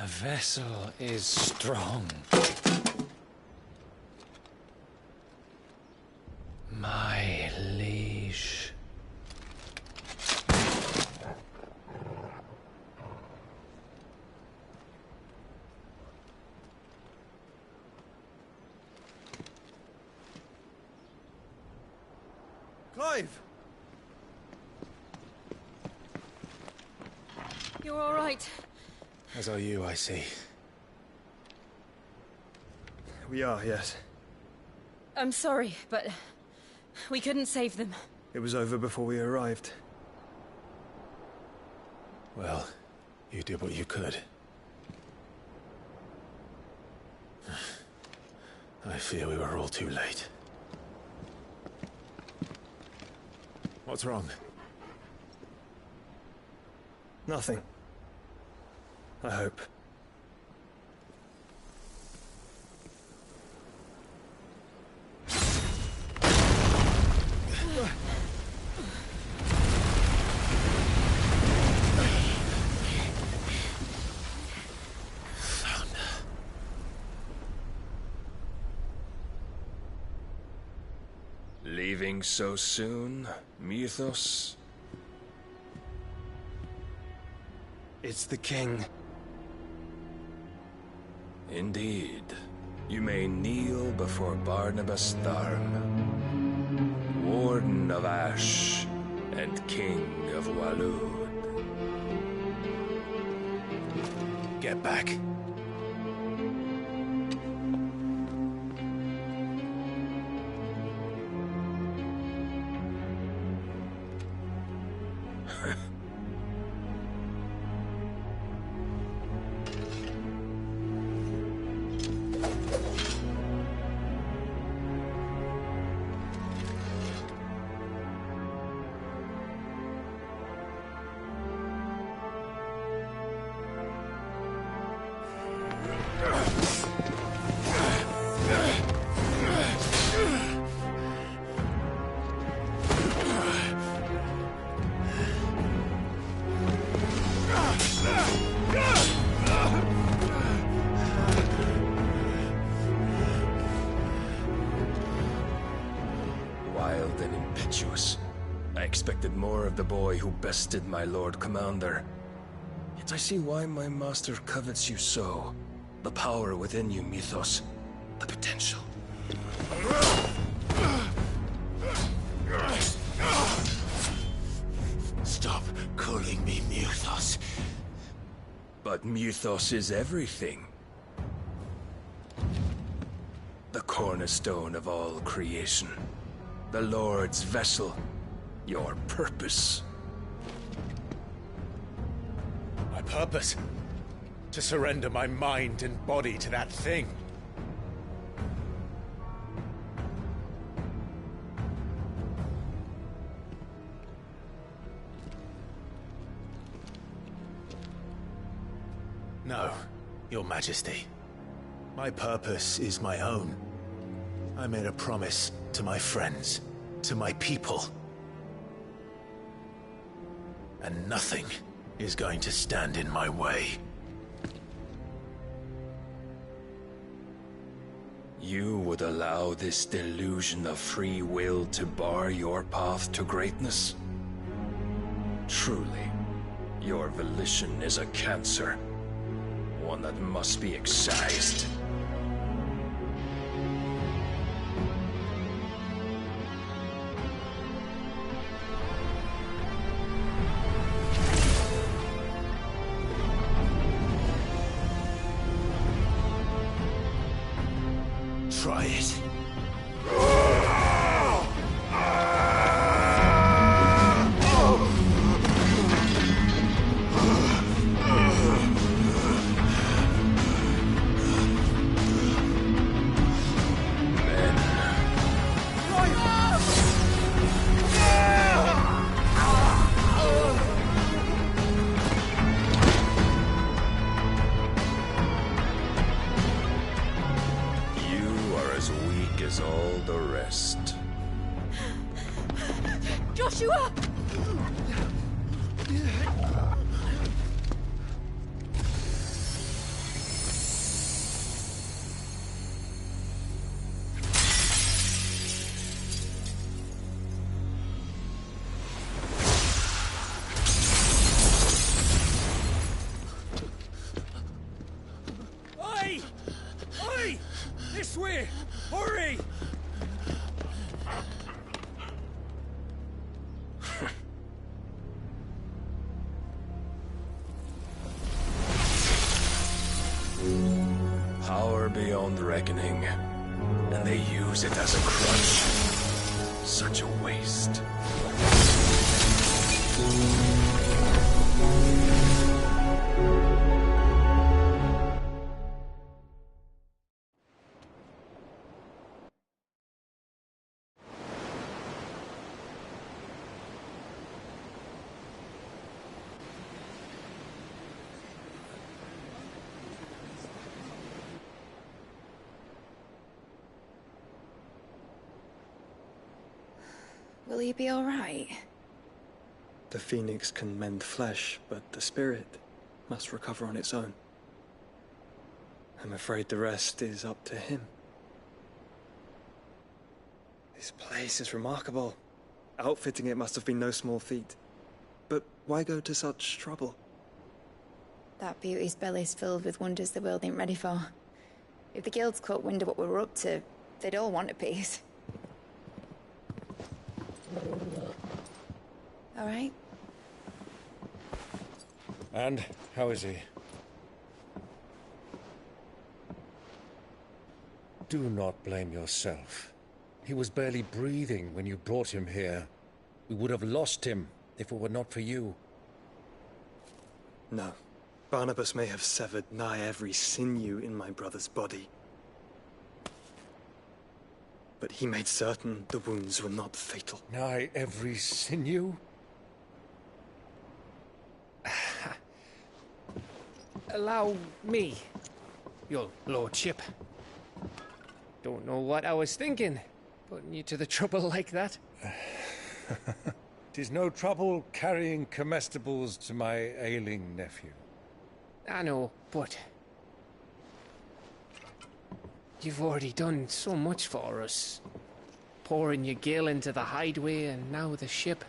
The vessel is strong. My liege. Clive! You're all right. As are you, I see. We are, yes. I'm sorry, but we couldn't save them. It was over before we arrived. Well, you did what you could. I fear we were all too late. What's wrong? Nothing. I hope. Leaving so soon, Mythos? It's the king. Indeed. You may kneel before Barnabas Tharm, Warden of Ash and King of Waloed. Get back. Wild and impetuous. I expected more of the boy who bested my Lord Commander. Yet I see why my master covets you so. The power within you, Mythos. The potential. Stop calling me Mythos. But Mythos is everything. The cornerstone of all creation. The Lord's vessel. Your purpose. My purpose? To surrender my mind and body to that thing. No, Your Majesty. My purpose is my own. I made a promise to my friends, to my people. And nothing is going to stand in my way. You would allow this delusion of free will to bar your path to greatness? Truly, your volition is a cancer. One that must be excised. Try it. As all the rest. Joshua! power beyond reckoning, and they use it as a crutch. Such a waste. Will he be all right? The phoenix can mend flesh, but the spirit must recover on its own. I'm afraid the rest is up to him. This place is remarkable. Outfitting it must have been no small feat. But why go to such trouble? That beauty's belly's filled with wonders the world ain't ready for. If the guilds caught wind of what we were up to, they'd all want a piece. All right? And how is he? Do not blame yourself. He was barely breathing when you brought him here. We would have lost him if it were not for you. No. Barnabas may have severed nigh every sinew in my brother's body. But he made certain the wounds were not fatal. Nigh every sinew? Allow me, your lordship. Don't know what I was thinking, putting you to the trouble like that. 'Tis no trouble carrying comestibles to my ailing nephew. I know, but you've already done so much for us. Pouring your gil into the hideaway and now the ship.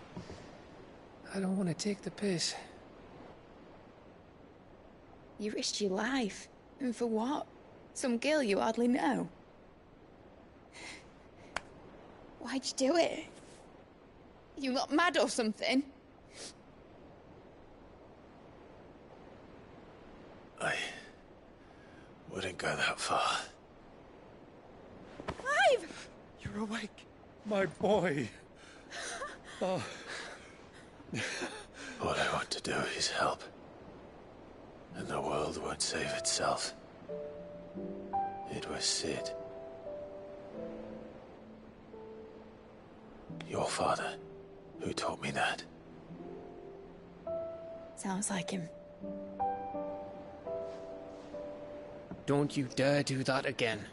I don't want to take the piss. You risked your life. And for what? Some girl you hardly know. Why'd you do it? You not mad or something? I wouldn't go that far. Clive! You're awake, my boy. Oh. All I want to do is help. And the world won't save itself. It was Sid. Your father, who taught me that. Sounds like him. Don't you dare do that again.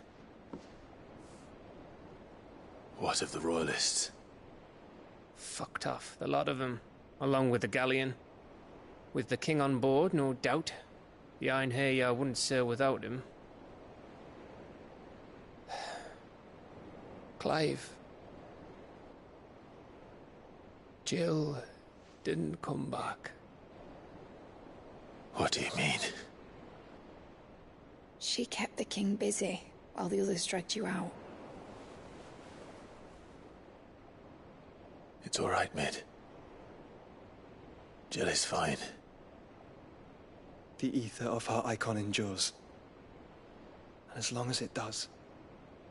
What of the Royalists? Fucked off, the lot of them, along with the galleon. With the king on board, no doubt. The Iron Hair wouldn't sail without him. Clive. Jill didn't come back. What do you mean? She kept the king busy while the others dragged you out. It's all right, Mid. Jill is fine. The ether of her icon endures. And as long as it does,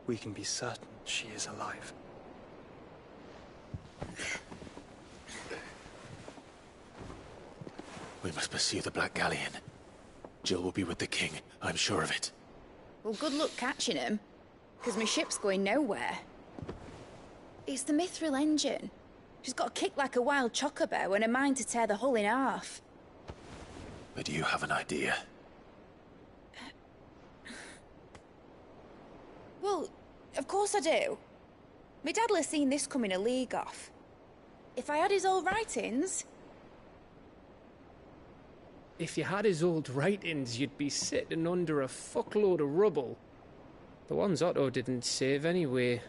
we can be certain she is alive. We must pursue the Black Galleon. Jill will be with the king, I'm sure of it. Well, good luck catching him, because my ship's going nowhere. It's the Mithril engine. She's got a kick like a wild chocobo and a mind to tear the hull in half. But do you have an idea? Well, of course I do. My dad'll have seen this coming a league off. If I had his old writings... If you had his old writings, you'd be sitting under a fuckload of rubble. The ones Otto didn't save anyway.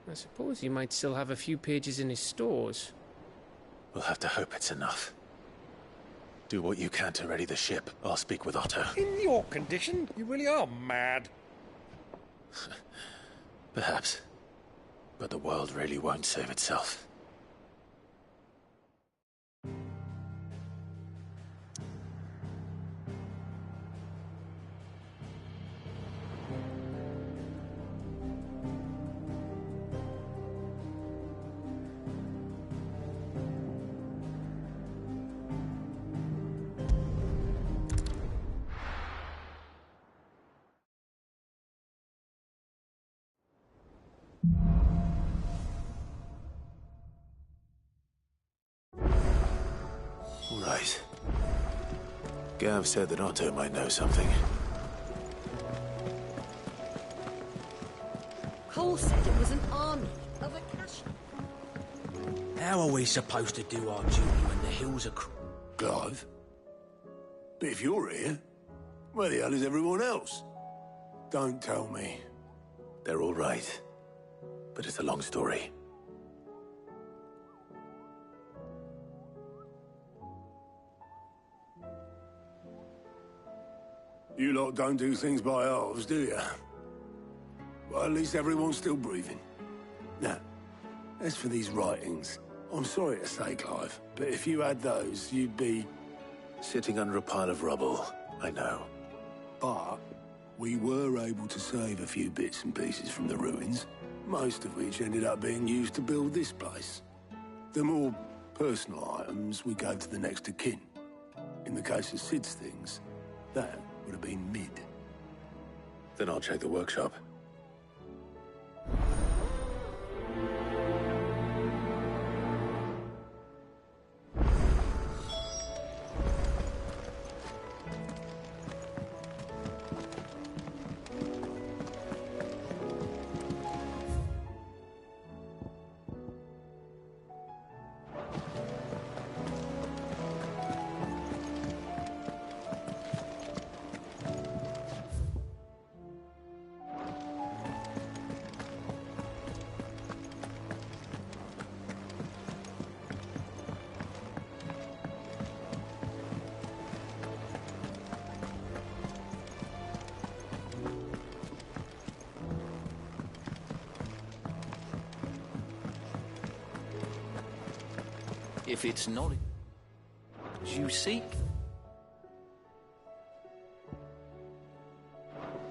I suppose you might still have a few pages in his stores. We'll have to hope it's enough. Do what you can to ready the ship. I'll speak with Otto. In your condition, you really are mad. Perhaps. But the world really won't save itself. Right. Gav said that Otto might know something. Cole said it was an army of Akashi. How are we supposed to do our duty when the hills are... Clive? But if you're here, where the hell is everyone else? Don't tell me. They're all right. But it's a long story. You lot don't do things by halves, do you? Well, at least everyone's still breathing. Now, as for these writings, I'm sorry to say, Clive, but if you had those, you'd be... Sitting under a pile of rubble, I know. But we were able to save a few bits and pieces from the ruins, most of which ended up being used to build this place. The more personal items we gave to the next of kin. In the case of Sid's things, that would have been mid. Then I'll check the workshop. If it's knowledge you seek,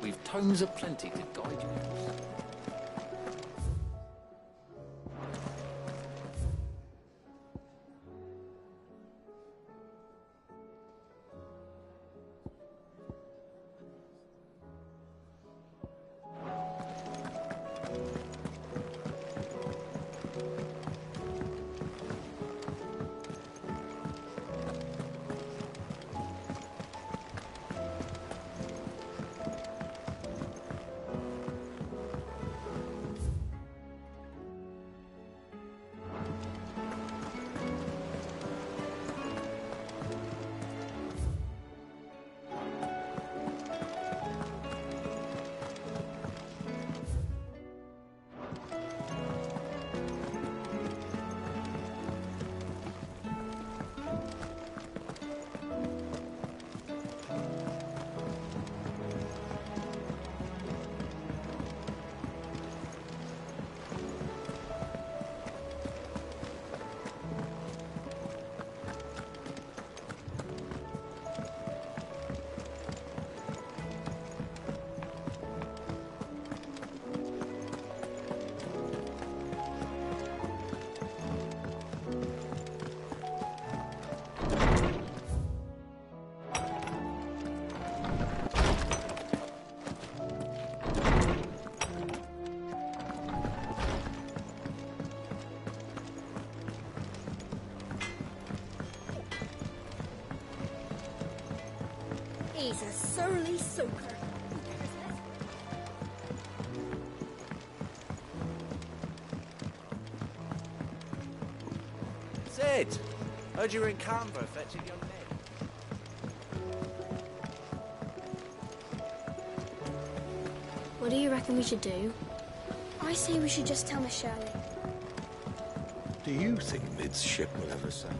we've tomes aplenty to guide you. He's a surly soaker. Sid! Heard you were in Canberra fetching your name. What do you reckon we should do? I say we should just tell Miss Shirley. Do you think Mid's ship will ever sail?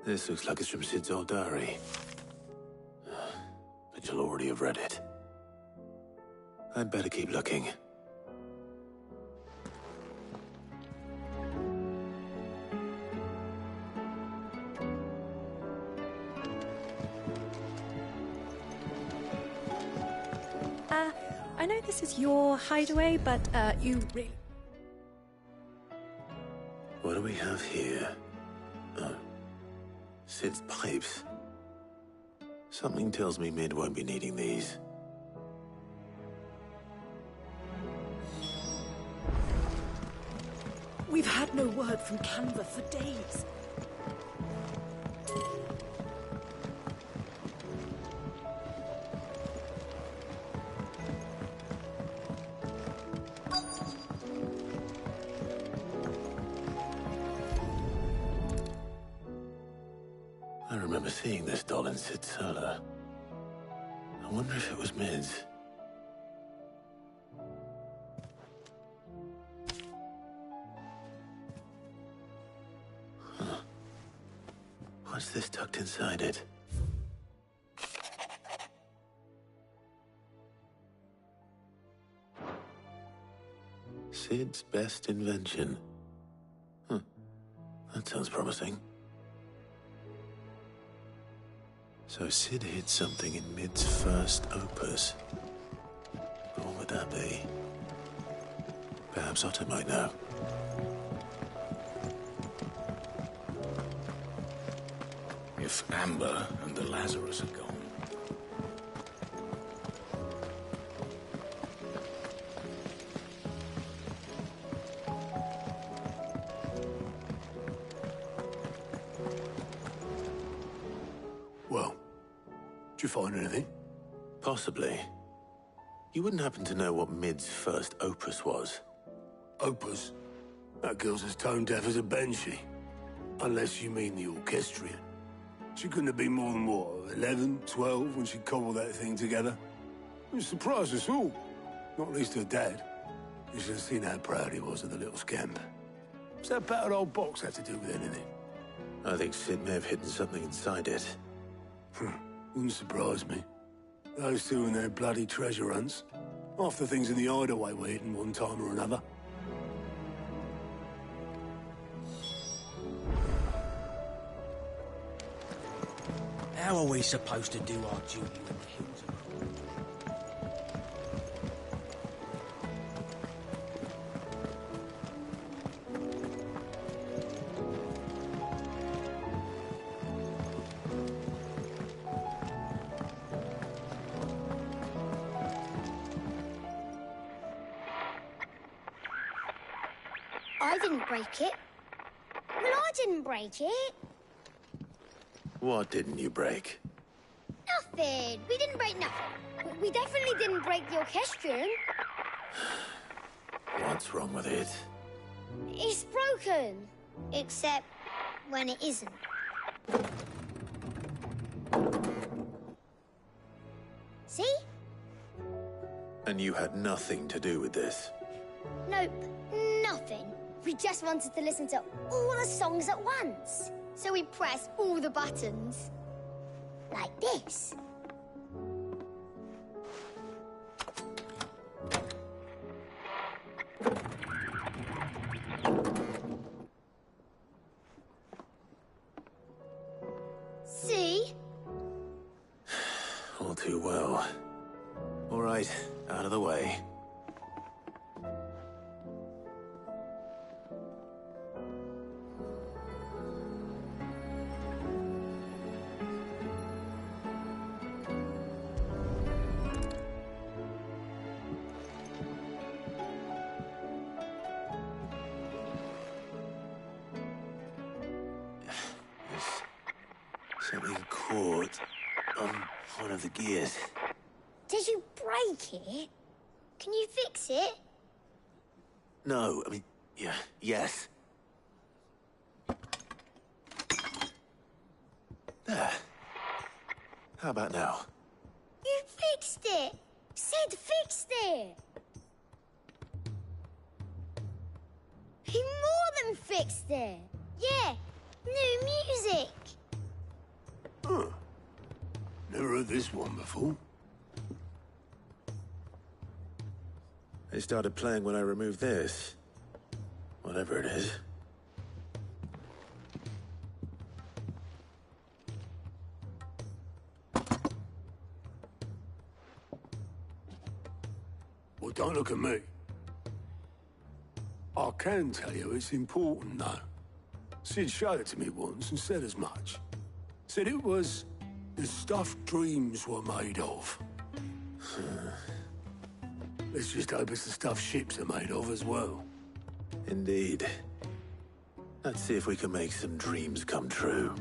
This looks like it's from Sid's old diary. But you'll already have read it. I'd better keep looking. I know this is your hideaway, but, you really... What do we have here? Oh. Sid's pipes. Something tells me Mid won't be needing these. We've had no word from Canva for days. I remember seeing this doll in Sid's cellar. I wonder if it was Mid's. Huh. What's this tucked inside it? Sid's best invention. Huh. That sounds promising. So Sid hid something in Mid's first opus. What would that be? Perhaps Otto might know. If Amber and the Lazarus are gone. Well, did you find anything? Possibly. You wouldn't happen to know what Mid's first opus was? Opus? That girl's as tone deaf as a banshee. Unless you mean the orchestrion. She couldn't have been more than, what, 11, 12 when she cobbled that thing together? It surprised us all. Not least her dad. You should have seen how proud he was of the little scamp. What's that battered old box have to do with anything? I think Sid may have hidden something inside it. Wouldn't surprise me. Those two and their bloody treasure hunts. Half the things in the hideaway were hidden one time or another. How are we supposed to do our duty when the hills are cruel? I didn't break it. Well, I didn't break it. What didn't you break? Nothing. We didn't break nothing. We definitely didn't break the orchestrion. What's wrong with it? It's broken. Except when it isn't. See? And you had nothing to do with this? Nope, nothing. We just wanted to listen to all the songs at once. So we pressed all the buttons. Like this. See? All too well. All right, out of the way. Something caught on one of the gears. Did you break it? Can you fix it? No, I mean, yeah, yes. There. How about now? You fixed it! Sid fixed it! He more than fixed it! Yeah, new music! Huh. Never heard this one before. They started playing when I removed this. Whatever it is. Well, don't look at me. I can tell you it's important, though. Sid showed it to me once and said as much. Said it was the stuff dreams were made of. Let's just hope it's the stuff ships are made of as well. Indeed. Let's see if we can make some dreams come true.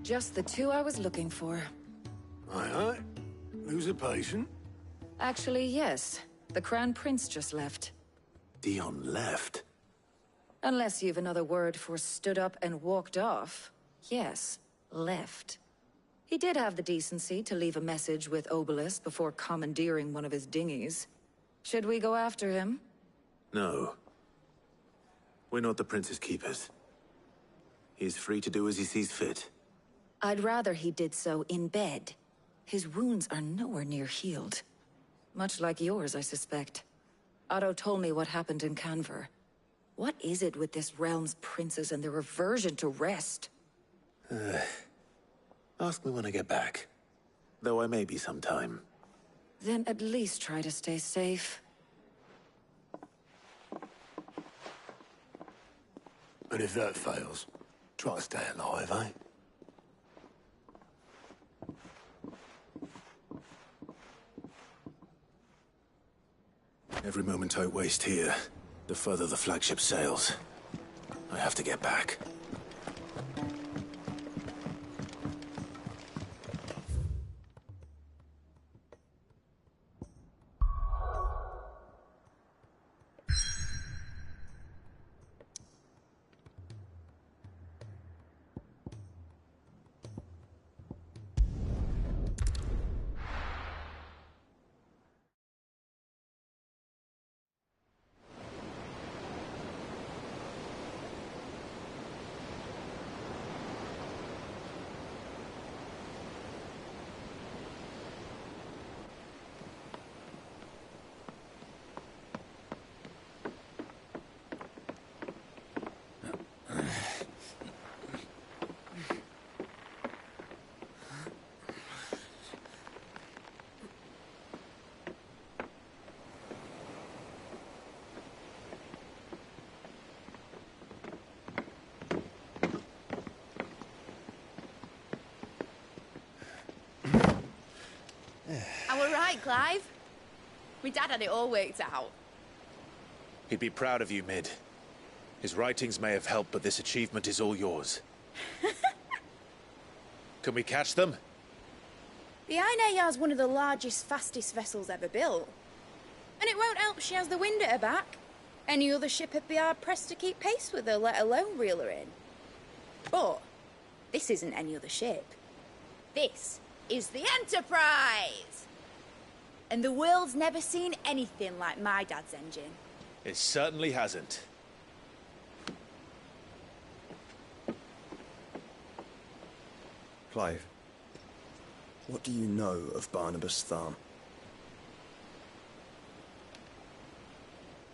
Just the two I was looking for. Aye, aye. Who's a patient? Actually, yes. The Crown Prince just left. Dion left? Unless you've another word for stood up and walked off. Yes, left. He did have the decency to leave a message with Obelisk before commandeering one of his dinghies. Should we go after him? No. We're not the Prince's keepers. He's free to do as he sees fit. I'd rather he did so in bed. His wounds are nowhere near healed. Much like yours, I suspect. Otto told me what happened in Canver. What is it with this realm's princes and their aversion to rest? Ask me when I get back. Though I may be sometime. Then at least try to stay safe. And if that fails, try to stay alive, eh? Every moment I waste here, the further the flagship sails. I have to get back. I were right, Clive. My dad had it all worked out. He'd be proud of you, Mid. His writings may have helped, but this achievement is all yours. Can we catch them? The Aina is one of the largest, fastest vessels ever built. And it won't help she has the wind at her back. Any other ship would be hard-pressed to keep pace with her, let alone reel her in. But this isn't any other ship. This is the Enterprise! And the world's never seen anything like my dad's engine. It certainly hasn't. Clive, what do you know of Barnabas Tharn?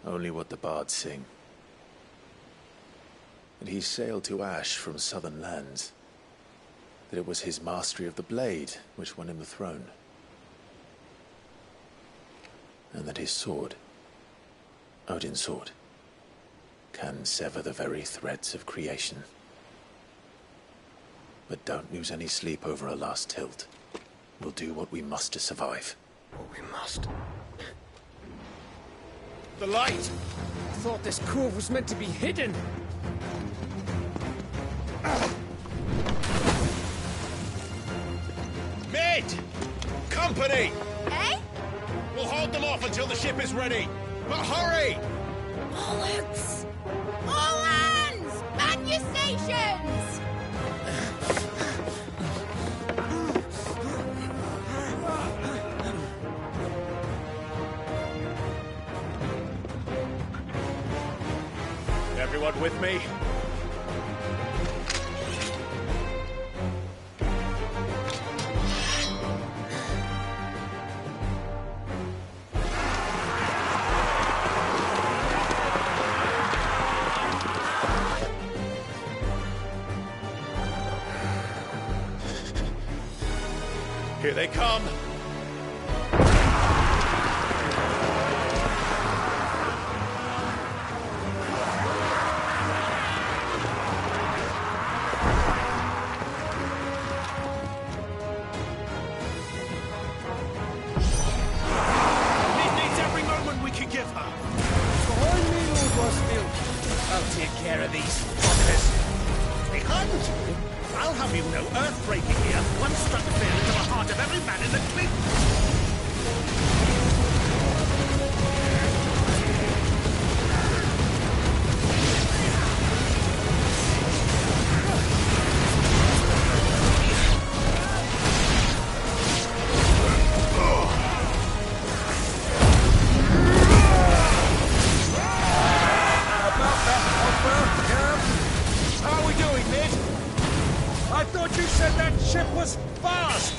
Only what the bards sing. And he sailed to Ash from southern lands. That it was his mastery of the blade which won him the throne. And that his sword, Odin's sword, can sever the very threads of creation. But don't lose any sleep over a last tilt. We'll do what we must to survive. What we must. The light! I thought this cove was meant to be hidden. Mid! Company! Eh? We'll hold them off until the ship is ready. But hurry! Bollocks! All hands! Man your stations! Everyone with me? Here they come! I'll take care of these fuckers. Behind you! I'll have you know, earth-breaking here, one struck fear into the heart of every man in the clean. I thought you said that ship was fast!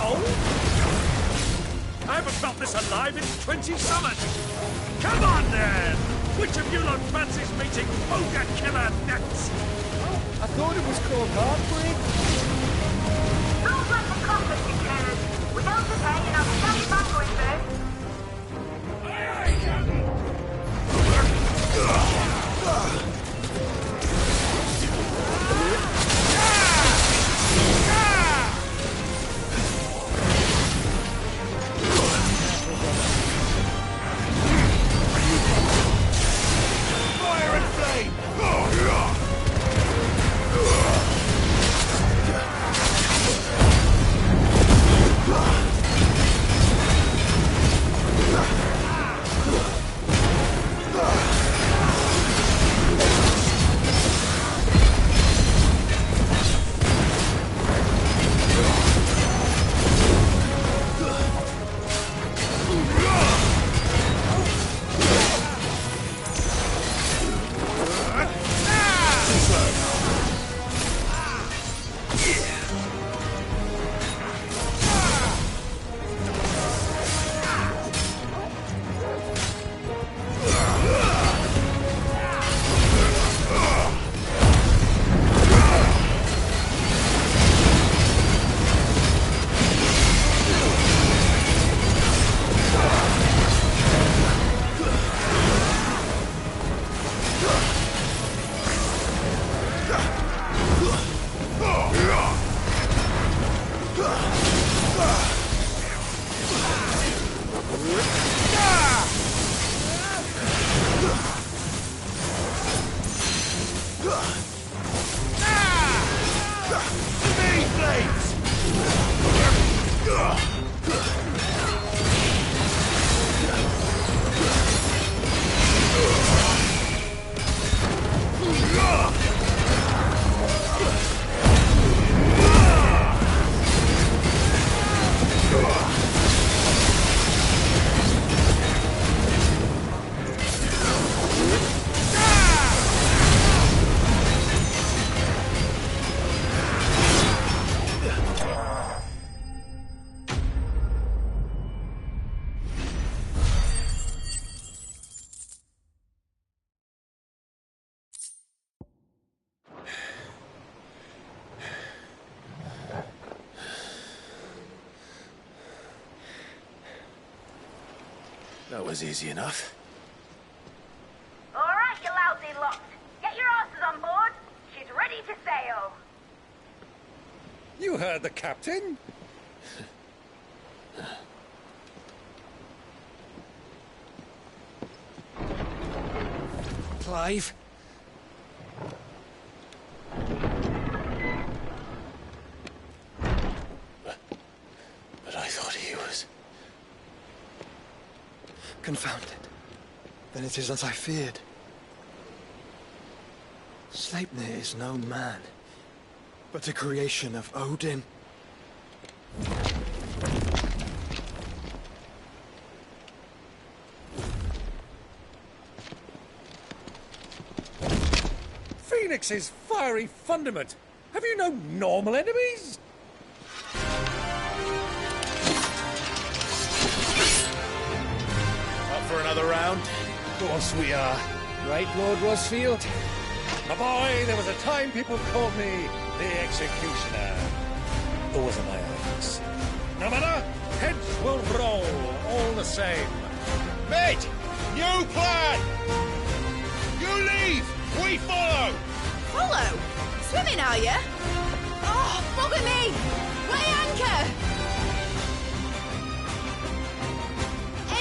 Oh? I haven't felt this alive in 20 summers! Come on then! Which of you lot fancies meeting Ogre Killer next? I thought it was called Heartbreak. Don't let the compass declared. We don't prepare, you know, tell me back going first. Fire and flame! That was easy enough. All right, you lousy lot. Get your asses on board. She's ready to sail. You heard the captain. Clive? But I thought he was... Confounded. Then it is as I feared. Sleipnir is no man, but a creation of Odin. Phoenix's fiery fundament. Have you no normal enemies? Up for another round? course we are. Right, Lord Rosfield? My boy, there was a time people called me the Executioner. Those are my eyes. No matter, heads will roll all the same. Mate, new plan! You leave, we follow! Follow? Swimming, are you? Oh, bugger me! Weigh anchor!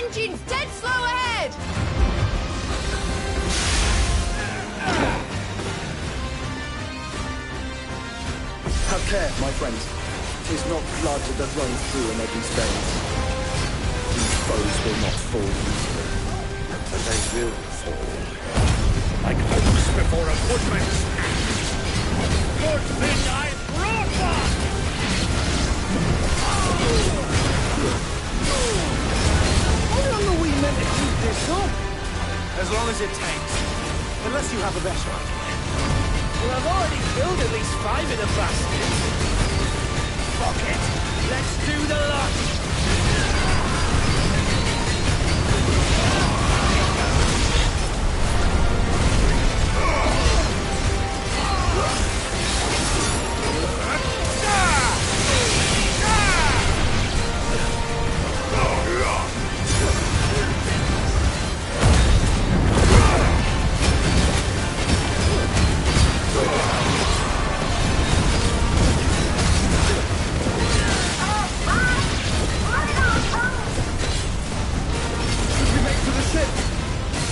Engine's dead slow ahead! Have care, my friends. 'Tis not blood that runs through an Eddie's veins. These foes will not fall easily. But they will fall. Like oaks before a woodman's axe. Good thing I brought one! How long are we meant to keep this up? As long as it takes. Unless you have a better idea. Well, I've already killed at least 5 of the bastards. Fuck it. Let's do the lot.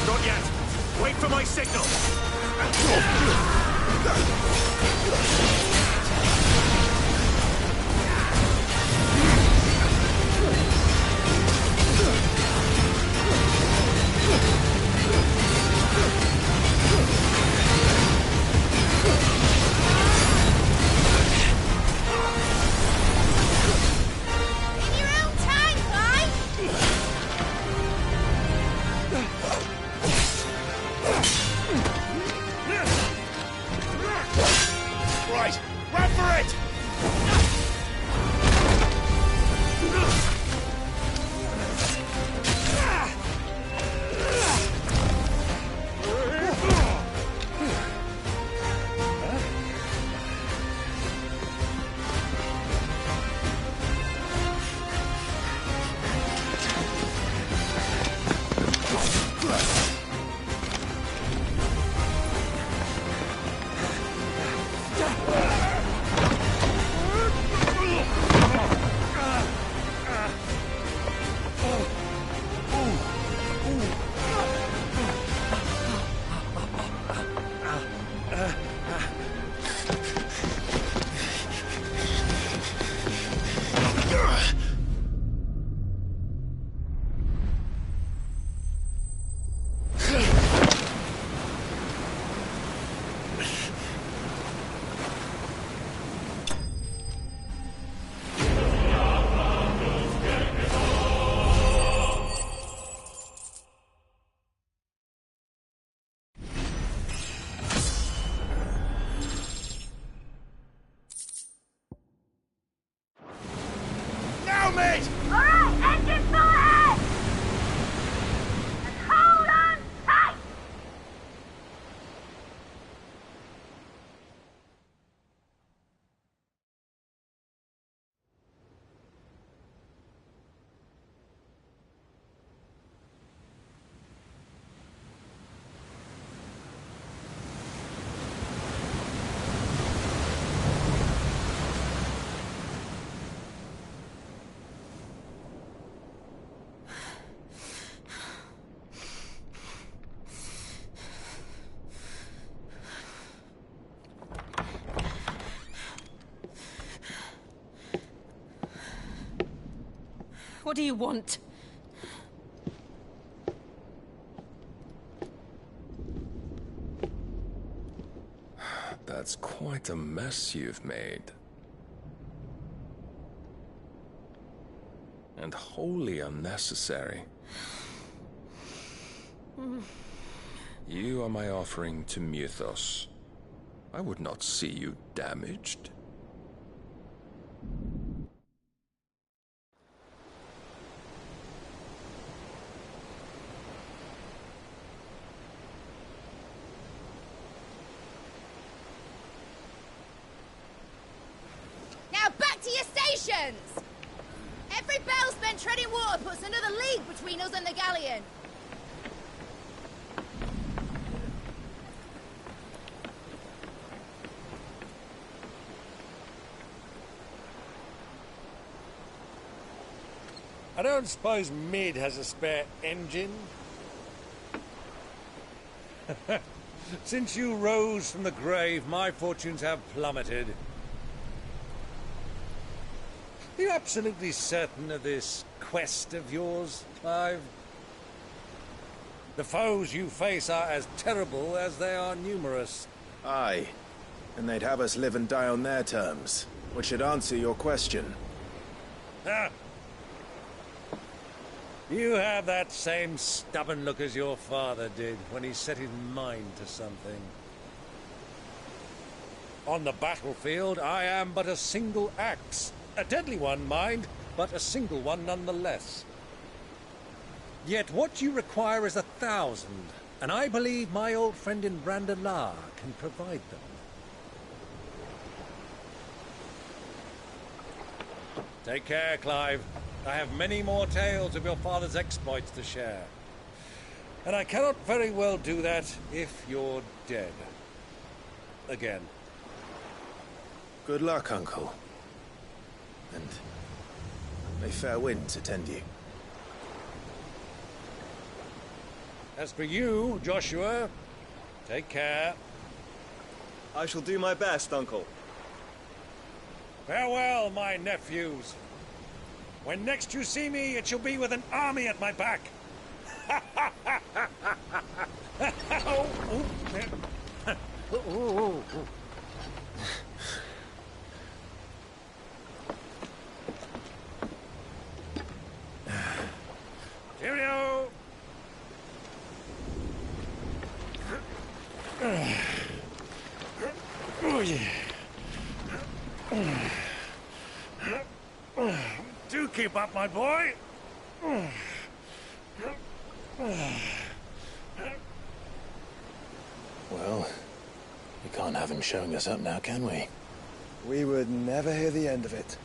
Not yet. Wait for my signal. In your own time, Clyde! Right, run for it! Now, mate! Alright, engine full ahead! And hold on tight! What do you want? That's quite a mess you've made. And wholly unnecessary. You are my offering to Mythos. I would not see you damaged. Silence! Every bell spent treading water puts another league between us and the galleon. I don't suppose Mid has a spare engine? Since you rose from the grave, my fortunes have plummeted. Are you absolutely certain of this quest of yours, Clive? The foes you face are as terrible as they are numerous. Aye, and they'd have us live and die on their terms, which should answer your question. Ah! You have that same stubborn look as your father did when he set his mind to something. On the battlefield, I am but a single axe. A deadly one, mind, but a single one nonetheless. Yet what you require is 1,000, and I believe my old friend in Randalar can provide them. Take care, Clive. I have many more tales of your father's exploits to share. And I cannot very well do that if you're dead. Again. Good luck, Uncle. And may fair winds attend you. As for you, Joshua, take care. I shall do my best, Uncle. Farewell, my nephews. When next you see me, it shall be with an army at my back. Cheerio! Oh, yeah. Do keep up, my boy. Well, we can't have him showing us up now, can we? We would never hear the end of it.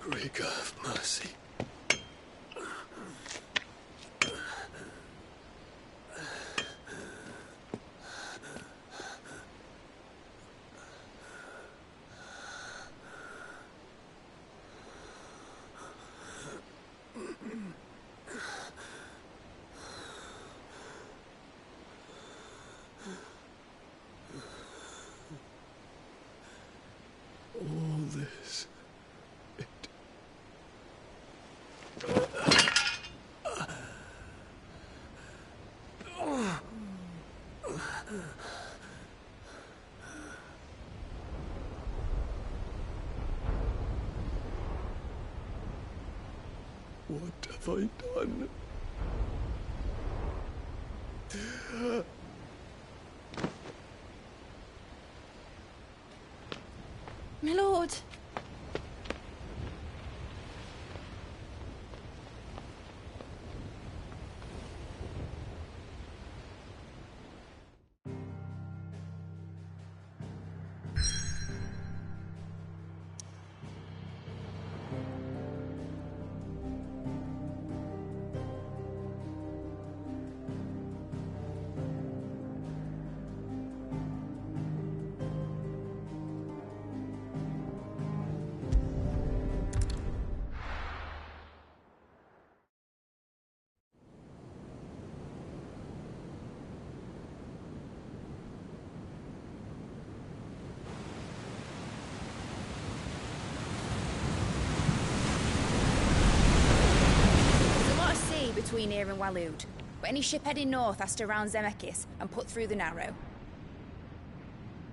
Great God of mercy. All this. What have I done? My lord. Between here and Waloed, but any ship heading north has to round Zemeckis and put through the Narrow.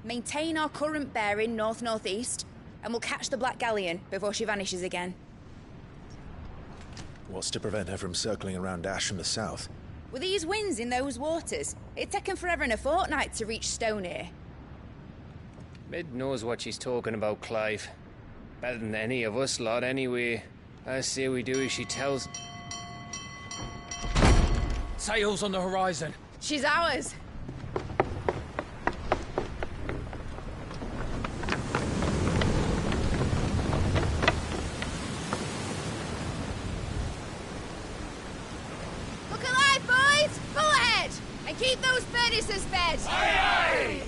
Maintain our current bearing north-northeast, and we'll catch the Black Galleon before she vanishes again. What's to prevent her from circling around Ash from the south? With these winds in those waters, it'd taken forever and a fortnight to reach Stonehenge. Mid knows what she's talking about, Clive. Better than any of us lot, anyway. I say we do as she tells. Sails on the horizon. She's ours. Look alive, boys! Pull ahead! And keep those furnaces fed! Aye, aye!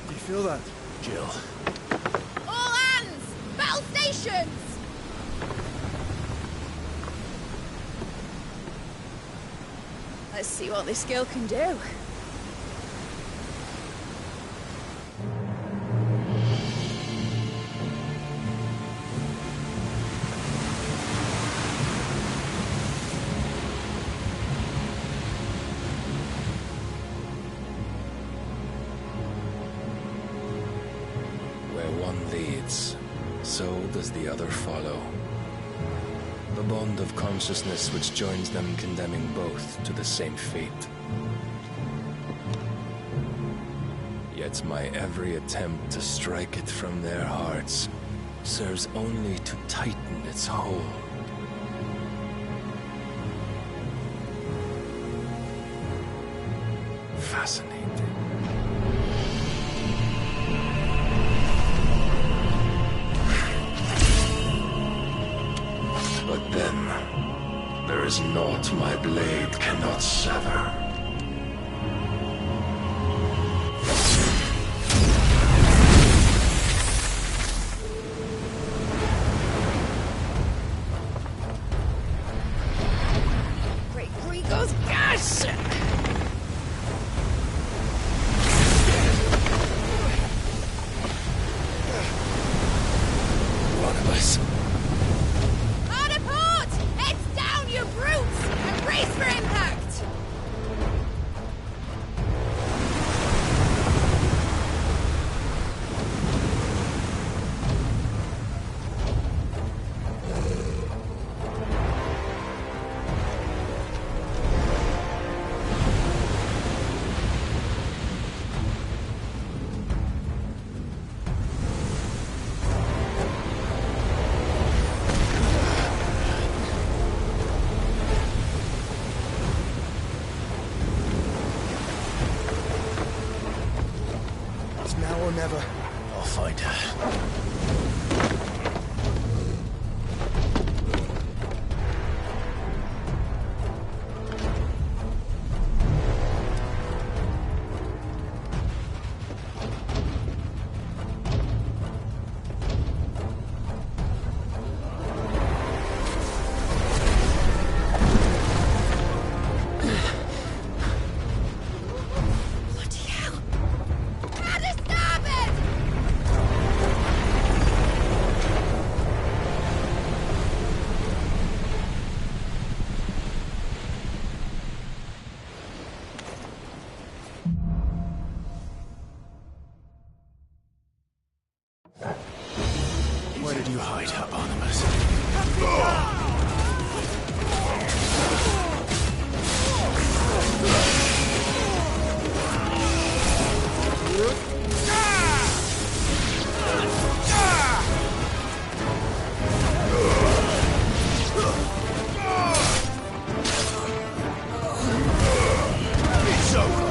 Do you feel that? Jill. All hands! Battle stations! Let's see what this girl can do. Where one leads, so does the other follow. The bond of consciousness which joins them condemning both to the same fate. Yet my every attempt to strike it from their hearts serves only to tighten its hold. Fascinating. But then, there is naught my blade cannot sever. Great Gregor's gas! One of us. Hard apart! Heads down, you brutes! And brace for impact! It's now or never. I'll find her. Bloody hell! Out of starboard! Where did you hide, Barnabas? It's over.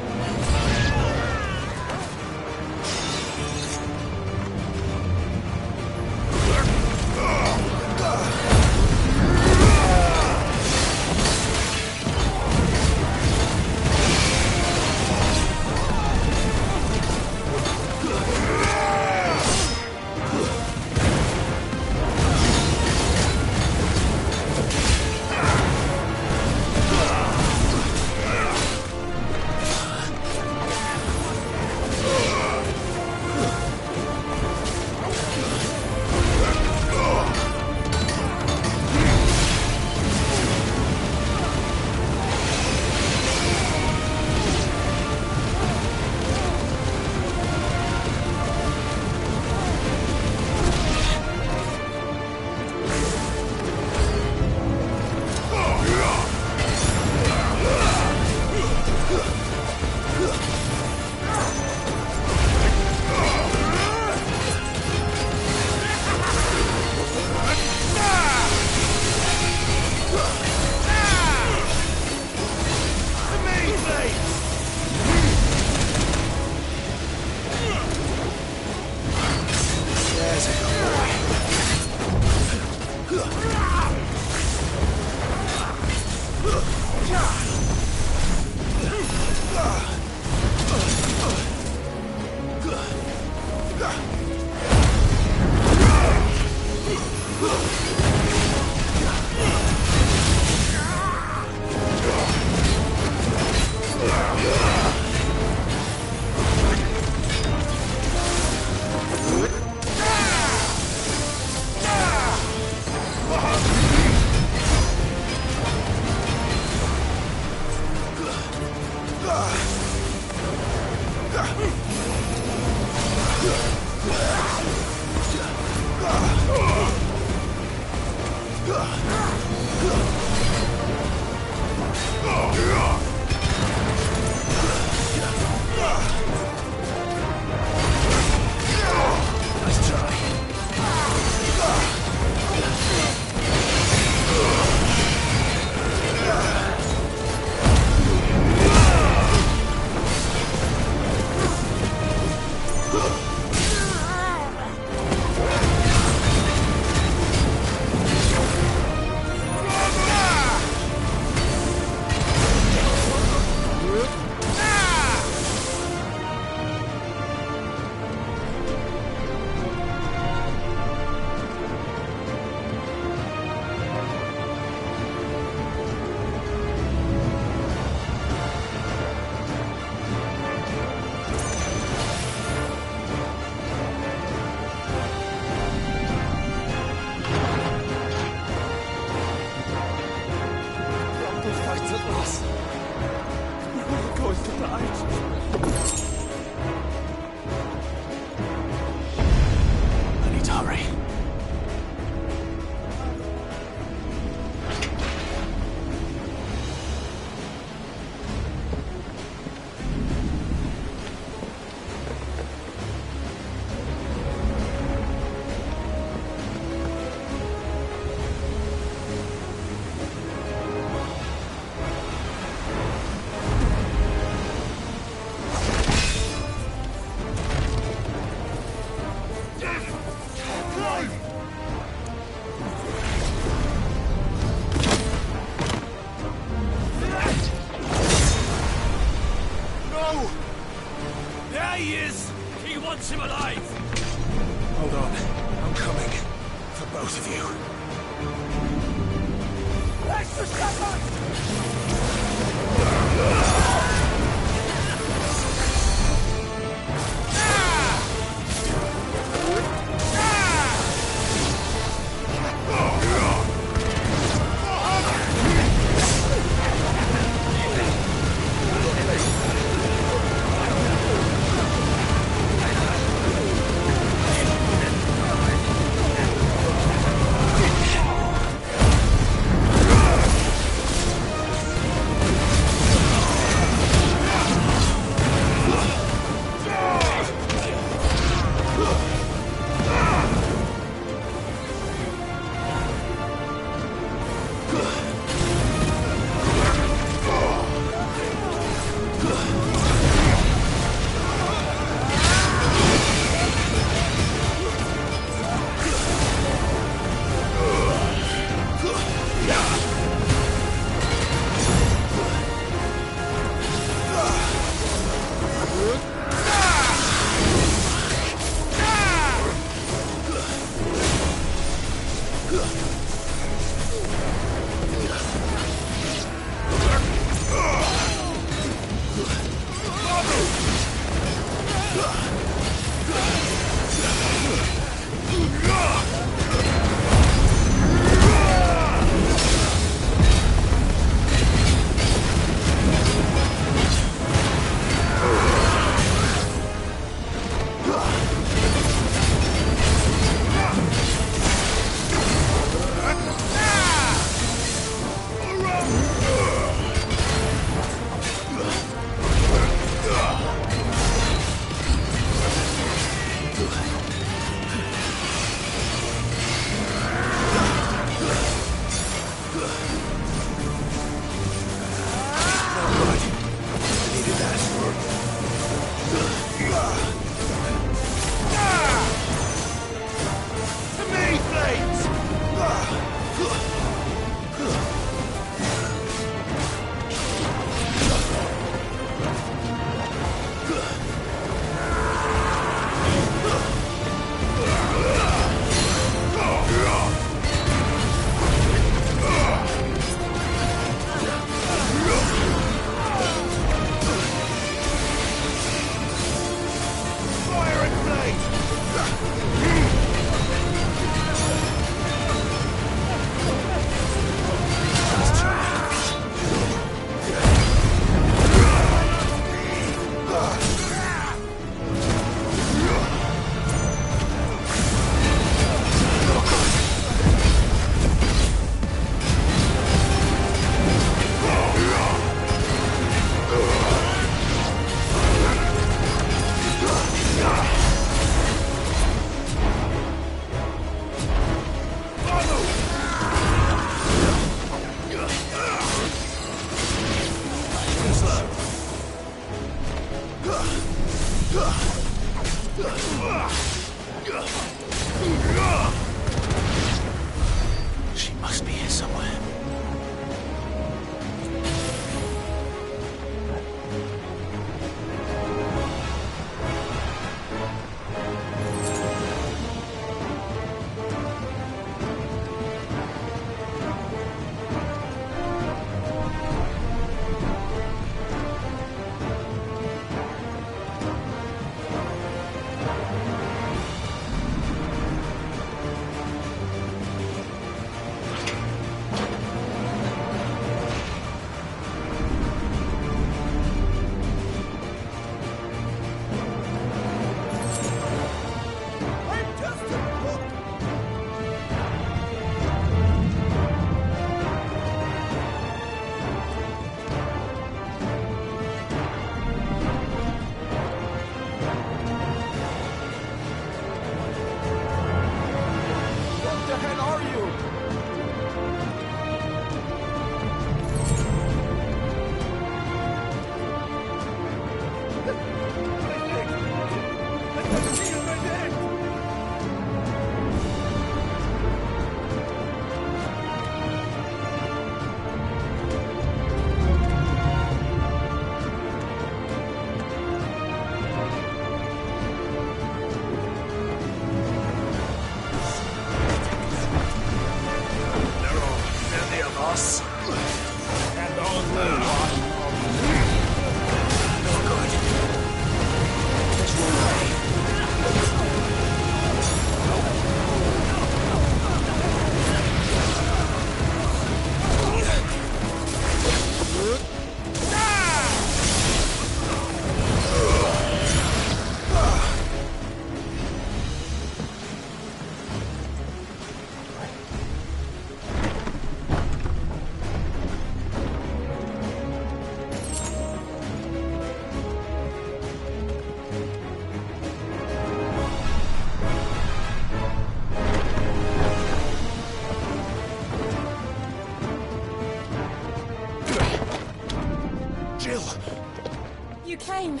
fine.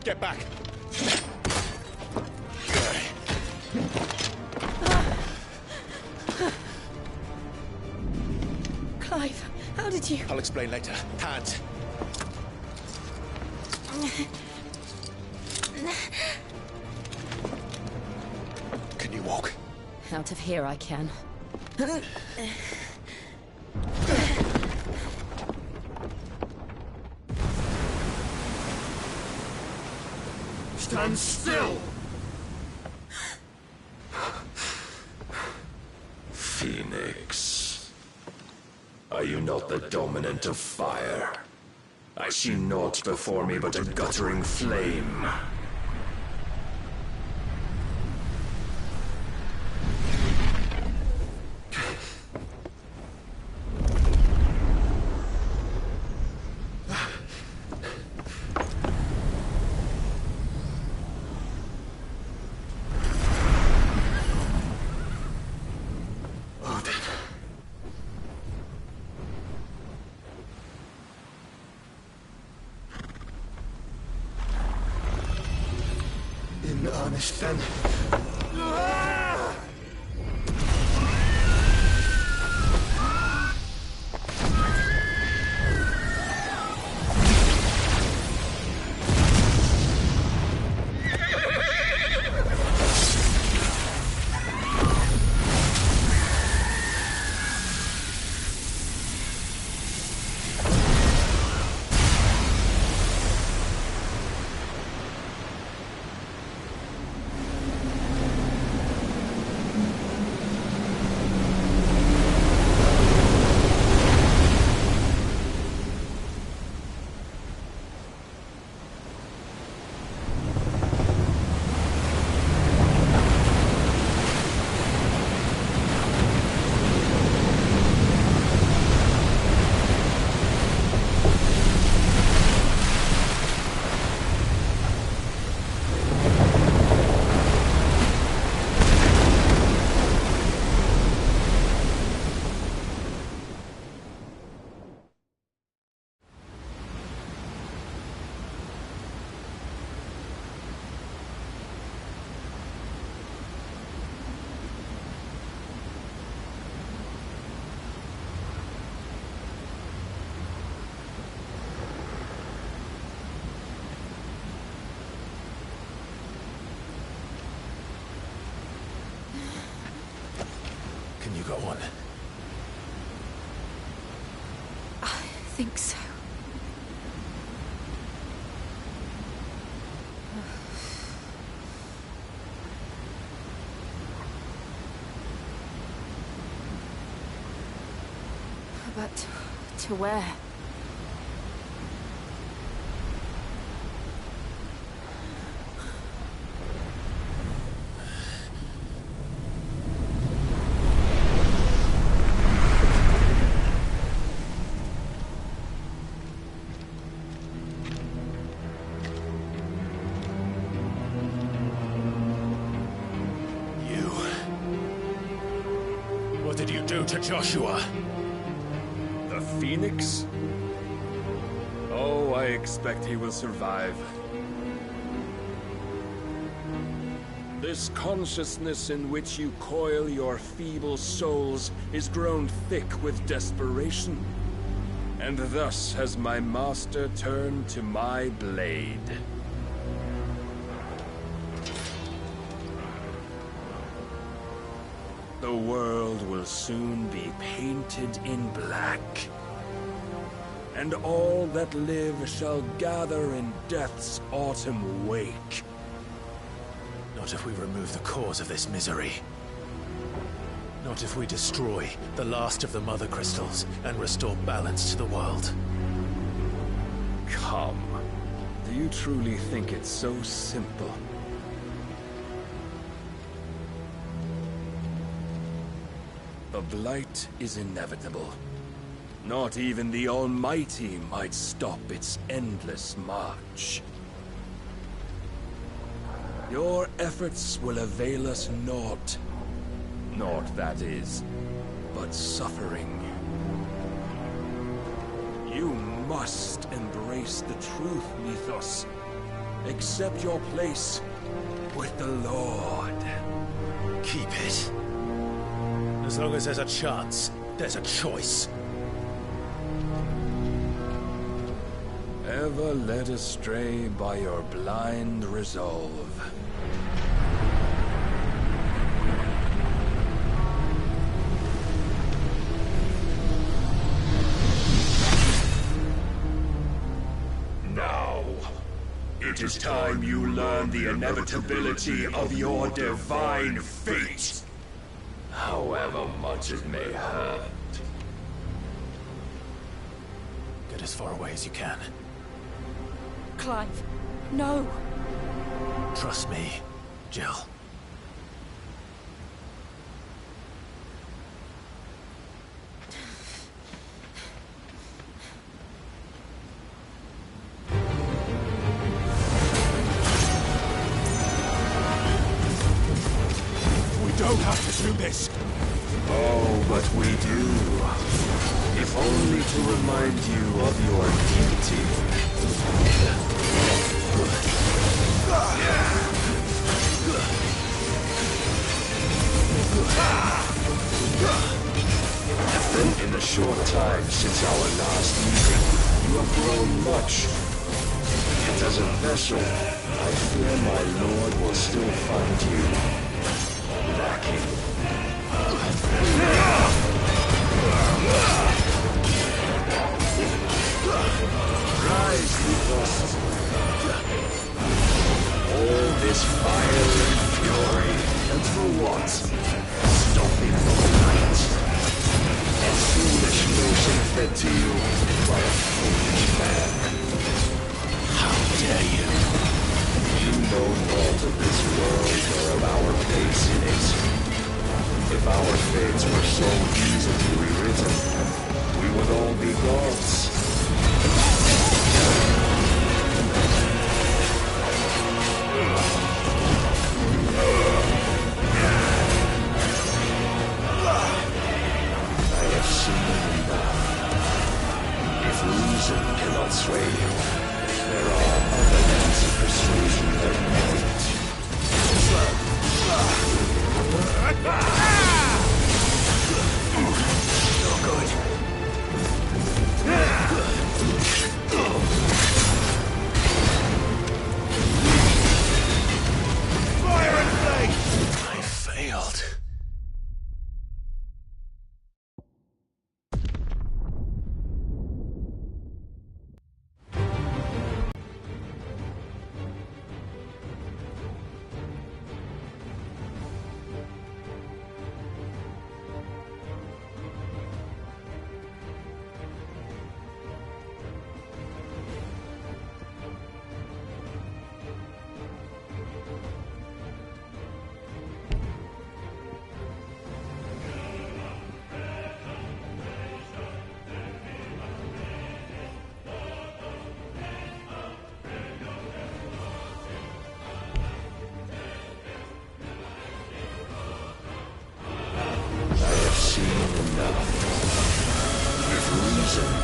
Get back! Clive, how did you... I'll explain later. Hands. Can you walk? Out of here I can. Stand still! Phoenix. Are you not the dominant of fire? I see naught before me but a guttering flame. In earnest, then. Can you go on? I think so. But to where? What did you do to Joshua? The Phoenix? Oh, I expect he will survive. This consciousness in which you coil your feeble souls is grown thick with desperation. And thus has my master turned to my blade. The world will soon be painted in black. And all that live shall gather in death's autumn wake. Not if we remove the cause of this misery. Not if we destroy the last of the Mother Crystals and restore balance to the world. Come. Do you truly think it's so simple? The blight is inevitable. Not even the Almighty might stop its endless march. Your efforts will avail us naught. Naught, that is, but suffering. You must embrace the truth, Mythos. Accept your place with the Lord. Keep it. As long as there's a chance, there's a choice. Ever led astray by your blind resolve. Now, it is time you learn the inevitability of your divine fate. However much it may hurt. Get as far away as you can. Clive, no. Trust me, Jill. We don't have to do this. Oh, but we do. If only to remind you of your duty. In the short time since our last meeting, you have grown much. Yet as a vessel, I fear my lord will still find you lacking. Rise, Mythos. All this fire and fury, and for what? Stopping the light. A foolish notion fed to you by a foolish man. How dare you? You know naught of this world or of our place in it. If our fates were so easily rewritten, we would all be gods. I have seen enough. If reason cannot sway you, there are other means of persuasion that might. No good. Fire and flame! I failed.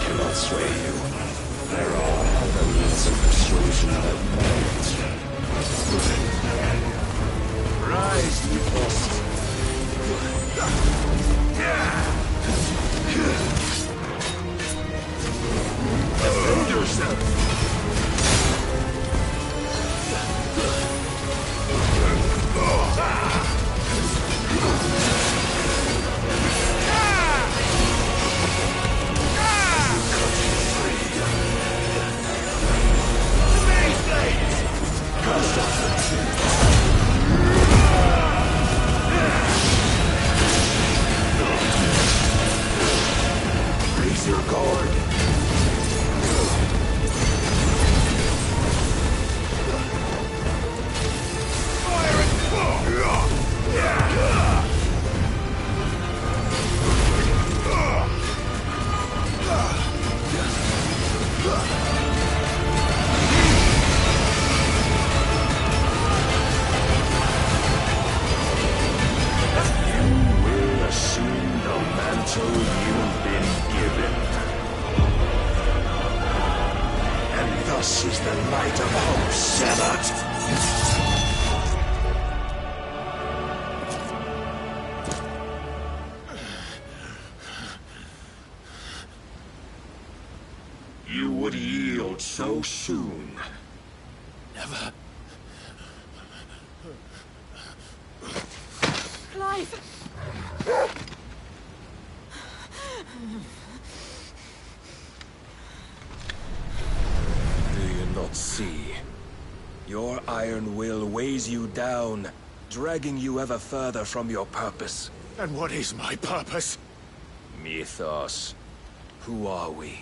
Cannot sway you. There are other means of persuasion that might. Rise, Mythos. Defend yourself. Raise your guard. Not so soon. Never. Clive! Do you not see? Your iron will weighs you down, dragging you ever further from your purpose. And what is my purpose? Mythos. Who are we?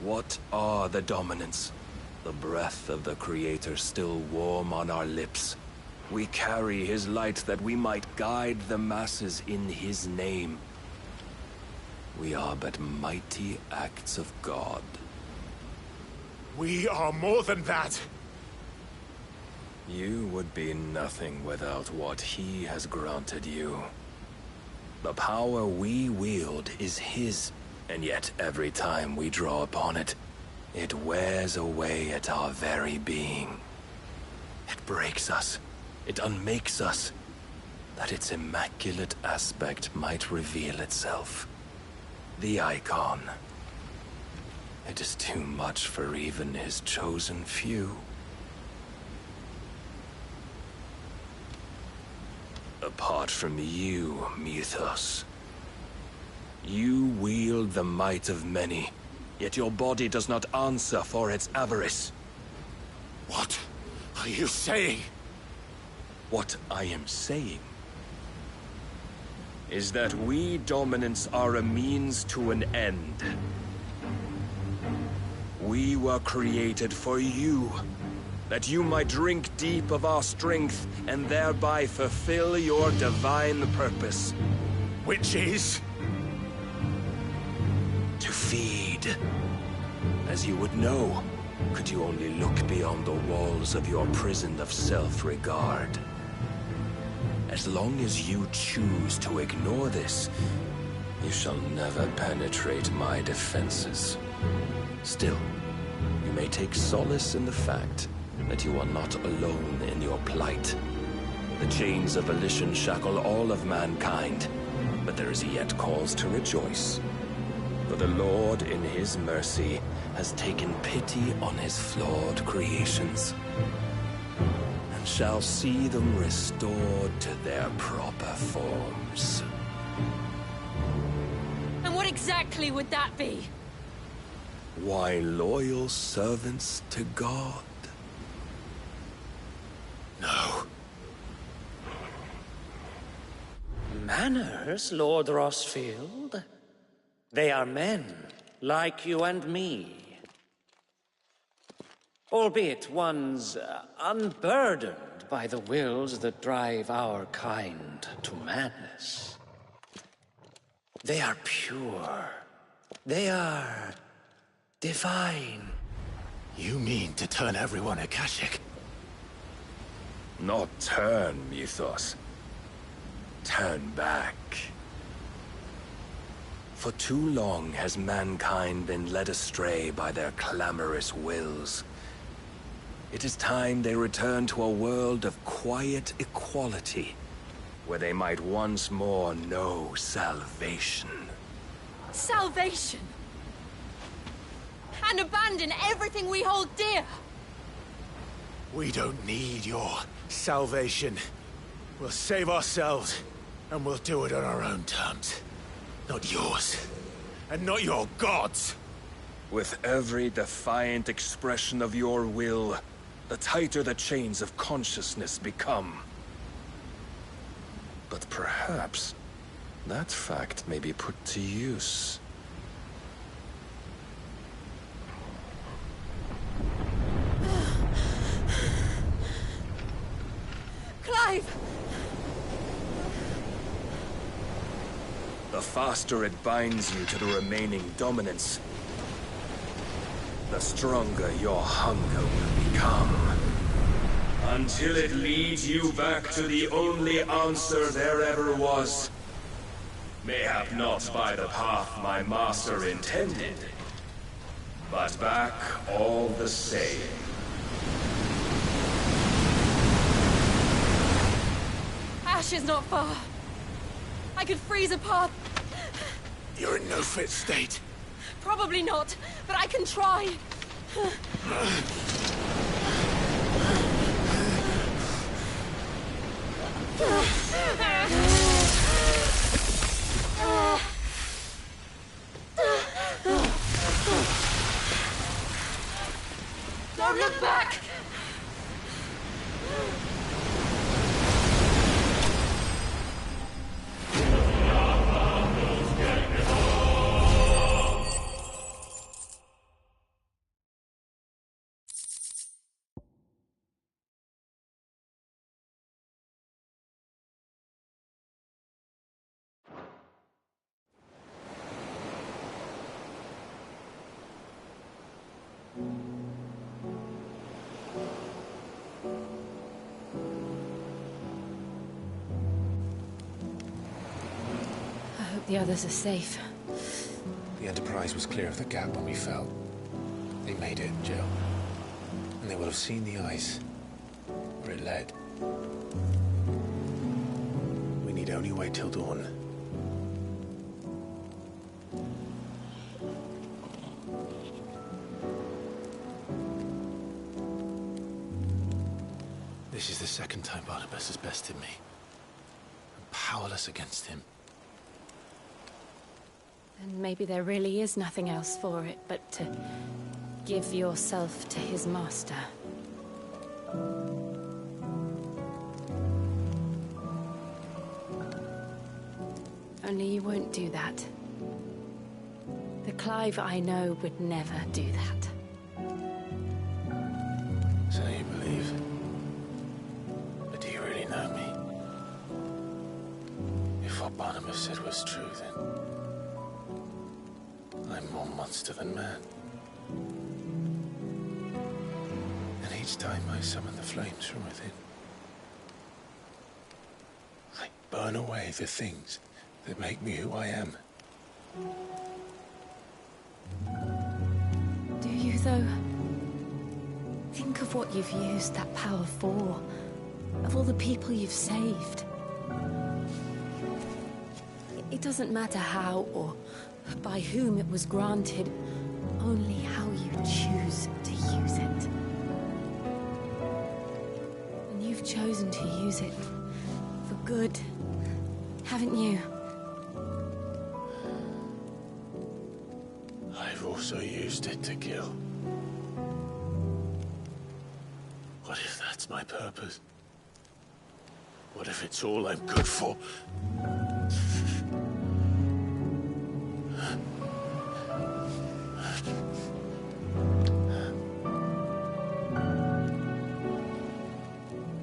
What are the dominants? The breath of the Creator still warm on our lips. We carry his light that we might guide the masses in his name. We are but mighty acts of God. We are more than that. You would be nothing without what he has granted you. The power we wield is his, and yet every time we draw upon it, it wears away at our very being. It breaks us. It unmakes us, that its immaculate aspect might reveal itself. The icon. It is too much for even his chosen few. Apart from you, Mythos, you wield the might of many, yet your body does not answer for its avarice. What are you saying? What I am saying is that we dominants are a means to an end. We were created for you, that you might drink deep of our strength and thereby fulfill your divine purpose. Which is? To feed. As you would know, could you only look beyond the walls of your prison of self-regard. As long as you choose to ignore this, you shall never penetrate my defenses. Still, you may take solace in the fact that you are not alone in your plight. The chains of volition shackle all of mankind, but there is yet cause to rejoice. For the Lord, in his mercy, has taken pity on his flawed creations, and shall see them restored to their proper forms. And what exactly would that be? Why, loyal servants to God. No. Manners, Lord Rossfield? They are men, like you and me. Albeit ones unburdened by the wills that drive our kind to madness. They are pure. They are divine. You mean to turn everyone Akashic? Not turn, Mythos. Turn back. For too long has mankind been led astray by their clamorous wills. It is time they return to a world of quiet equality, where they might once more know salvation. Salvation? And abandon everything we hold dear? We don't need your salvation. We'll save ourselves, and we'll do it on our own terms. Not yours. And not your gods. With every defiant expression of your will, the tighter the chains of consciousness become. But perhaps that fact may be put to use. Clive! The faster it binds you to the remaining dominance, the stronger your hunger will become. Until it leads you back to the only answer there ever was. Mayhap not by the path my master intended, but back all the same. Ash is not far. I could freeze a path. You're in no fit state. Probably not, but I can try. Don't look back! I hope the others are safe. The Enterprise was clear of the gap when we fell. They made it, Jill. And they will have seen the ice where it led. We need only wait till dawn. This is the second time Barnabas has bested me. I'm powerless against him. And maybe there really is nothing else for it but to give yourself to his master. Only you won't do that. The Clive I know would never do that. So you believe? But do you really know me? If what Barnabas said was true, then I'm more monster than man. And each time I summon the flames from within, I burn away the things that make me who I am. Do you, though? Think of what you've used that power for. Of all the people you've saved. It doesn't matter how or by whom it was granted, only how you choose to use it. And you've chosen to use it for good, haven't you? I've also used it to kill. What if that's my purpose? What if it's all I'm good for?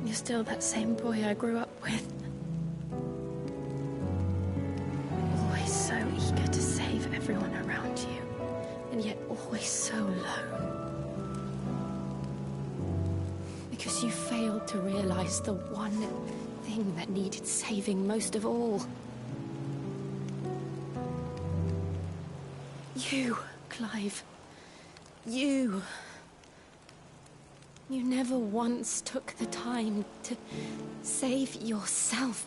You're still that same boy I grew up with. Always so eager to save everyone around you, and yet always so alone. Because you failed to realize the one thing that needed saving most of all. You, Clive. You. You never once took the time to save yourself.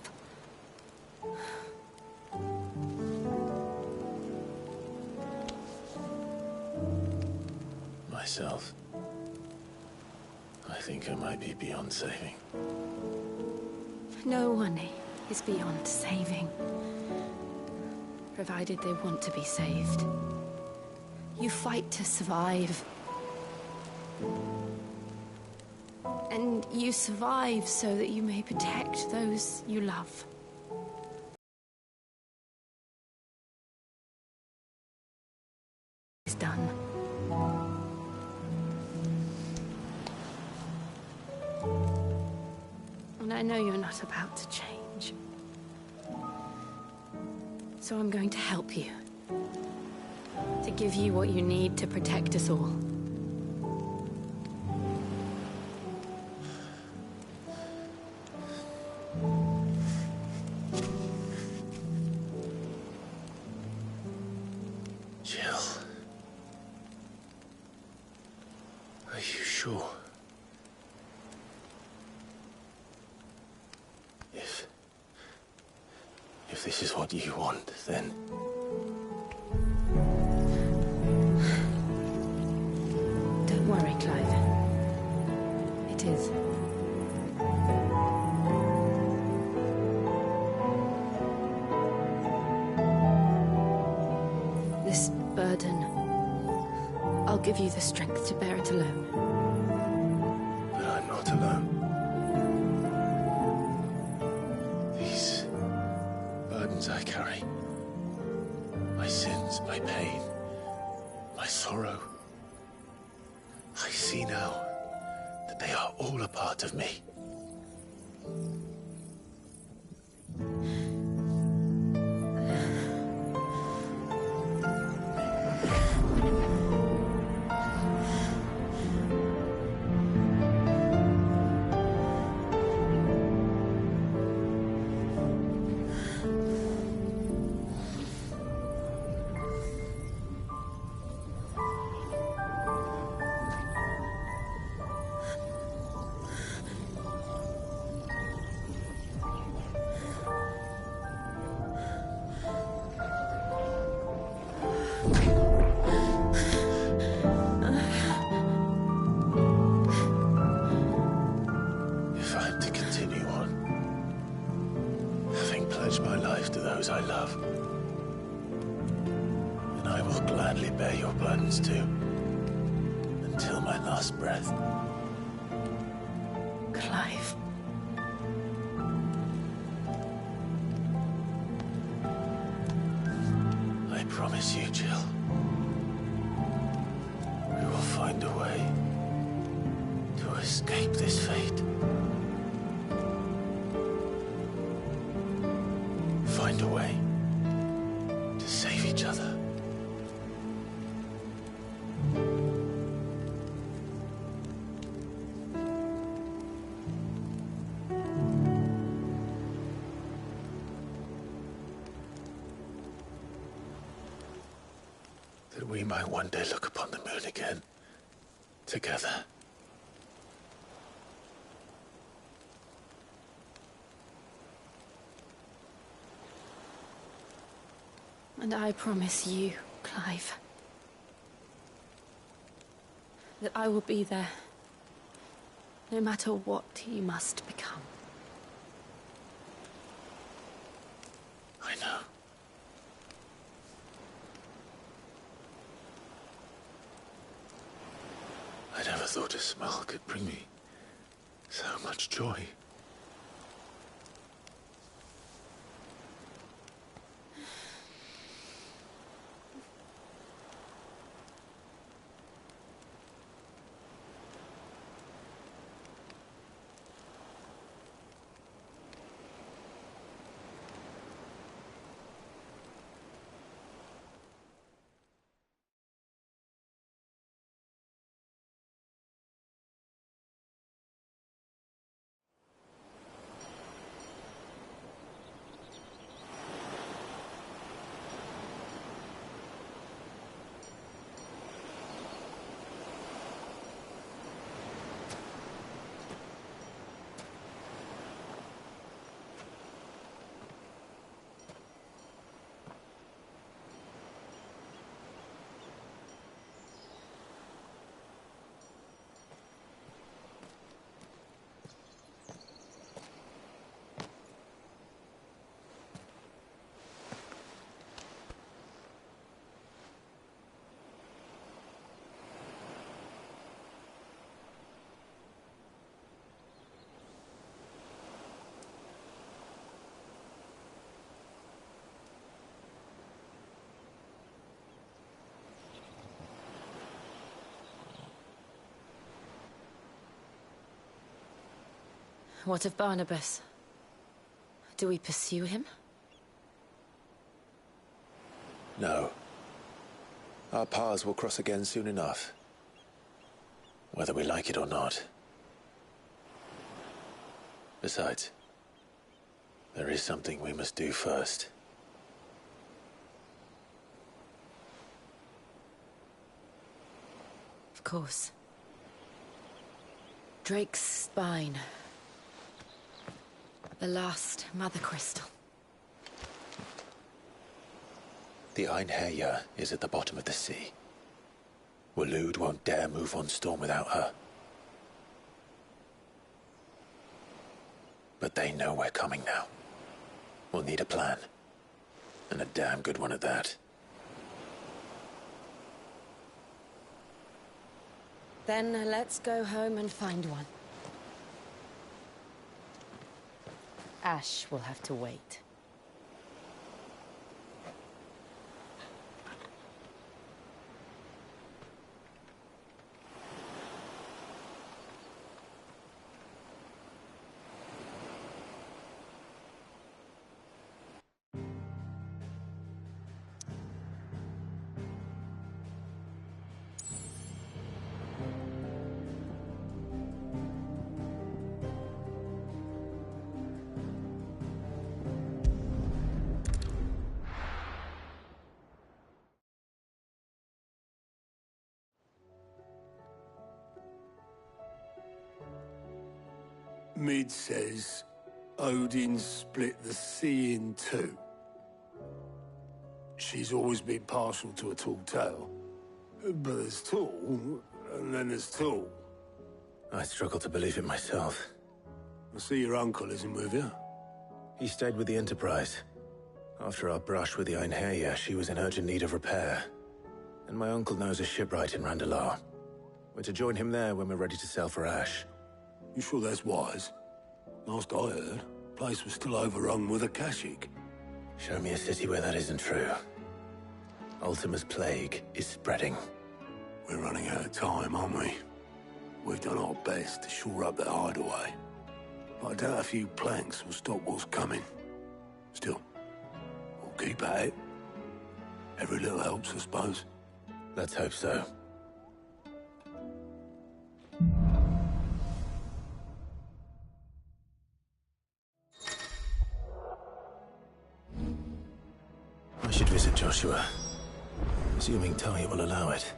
Myself? I think I might be beyond saving. No one is beyond saving. Provided they want to be saved. You fight to survive. And you survive so that you may protect those you love. It's done. And I know you're not about to change. So I'm going to help you. To give you what you need to protect us all. Jill. Are you sure? If this is what you want, then... Don't give you the strength to bear it alone. But I'm not alone. These burdens I carry, my sins, my pain, my sorrow, I see now that they are all a part of me. If I'm to continue on, having pledged my life to those I love, then I will gladly bear your burdens too, until my last breath. Clive. I promise you, Jill, we will find a way to escape this fate. Find a way to save each other. That we might one day look upon the moon again, together. And I promise you, Clive, that I will be there, no matter what you must become. I know. I never thought a smile could bring me so much joy. What of Barnabas? Do we pursue him? No. Our paths will cross again soon enough. Whether we like it or not. Besides, there is something we must do first. Of course. Drake's spine. The last Mother Crystal. The Einherjar is at the bottom of the sea. Waloed won't dare move on Storm without her. But they know we're coming now. We'll need a plan. And a damn good one at that. Then let's go home and find one. Ash will have to wait. Mid says Odin split the sea in two. She's always been partial to a tall tale. But there's tall, and then there's tall. I struggle to believe it myself. I see your uncle isn't with you. He stayed with the Enterprise. After our brush with the Einherja, she was in urgent need of repair. And my uncle knows a shipwright in Randalar. We're to join him there when we're ready to sail for Ash. You sure that's wise? Last I heard, the place was still overrun with Akashic. Show me a city where that isn't true. Ultima's plague is spreading. We're running out of time, aren't we? We've done our best to shore up that hideaway. But I doubt a few planks will stop what's coming. Still, we'll keep at it. Every little helps, I suppose. Let's hope so. I should visit Joshua. Assuming Talia will allow it.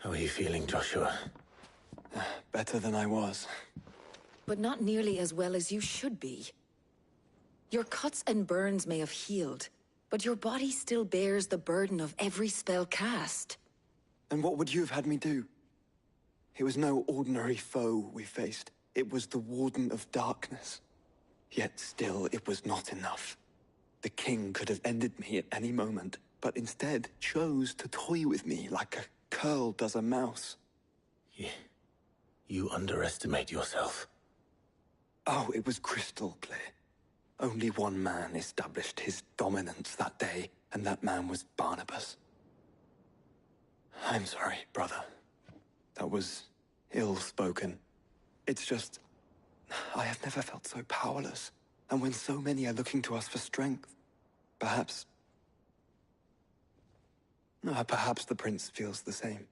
How are you feeling, Joshua? Better than I was. But not nearly as well as you should be. Your cuts and burns may have healed, but your body still bears the burden of every spell cast. And what would you have had me do? It was no ordinary foe we faced. It was the Warden of Darkness. Yet still, it was not enough. The king could have ended me at any moment, but instead chose to toy with me like a curl does a mouse. You underestimate yourself. Oh, it was crystal clear. Only one man established his dominance that day, and that man was Barnabas. I'm sorry, brother. That was ill-spoken. It's just, I have never felt so powerless. And when so many are looking to us for strength, perhaps the prince feels the same.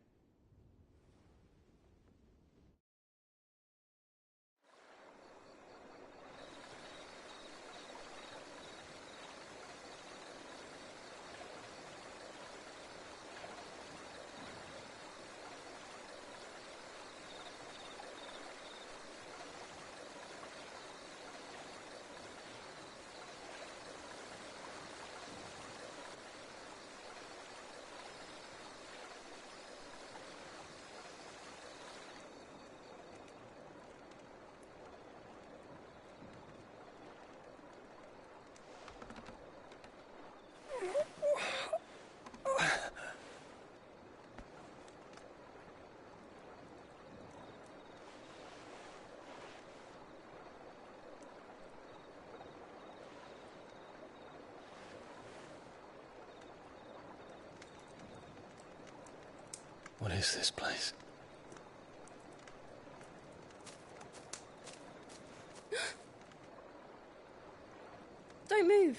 What is this place? Don't move.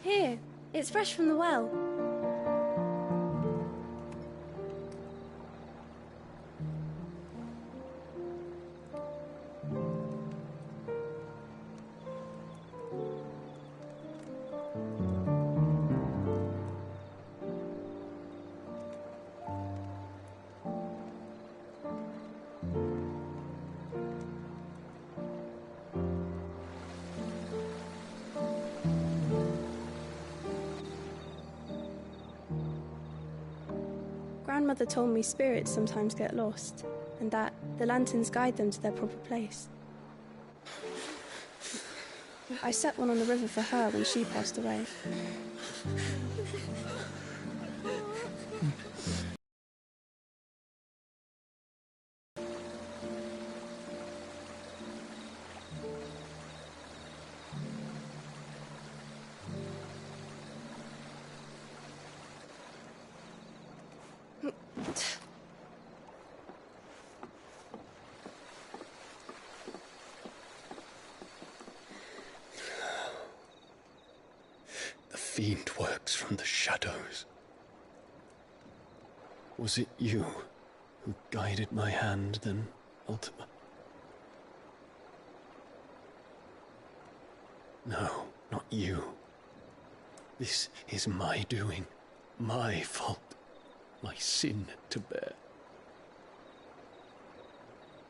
Here, it's fresh from the well. Grandmother told me spirits sometimes get lost, and that the lanterns guide them to their proper place. I set one on the river for her when she passed away. The fiend works from the shadows. Was it you who guided my hand, then, Ultima? No, not you. This is my doing, my fault, my sin to bear.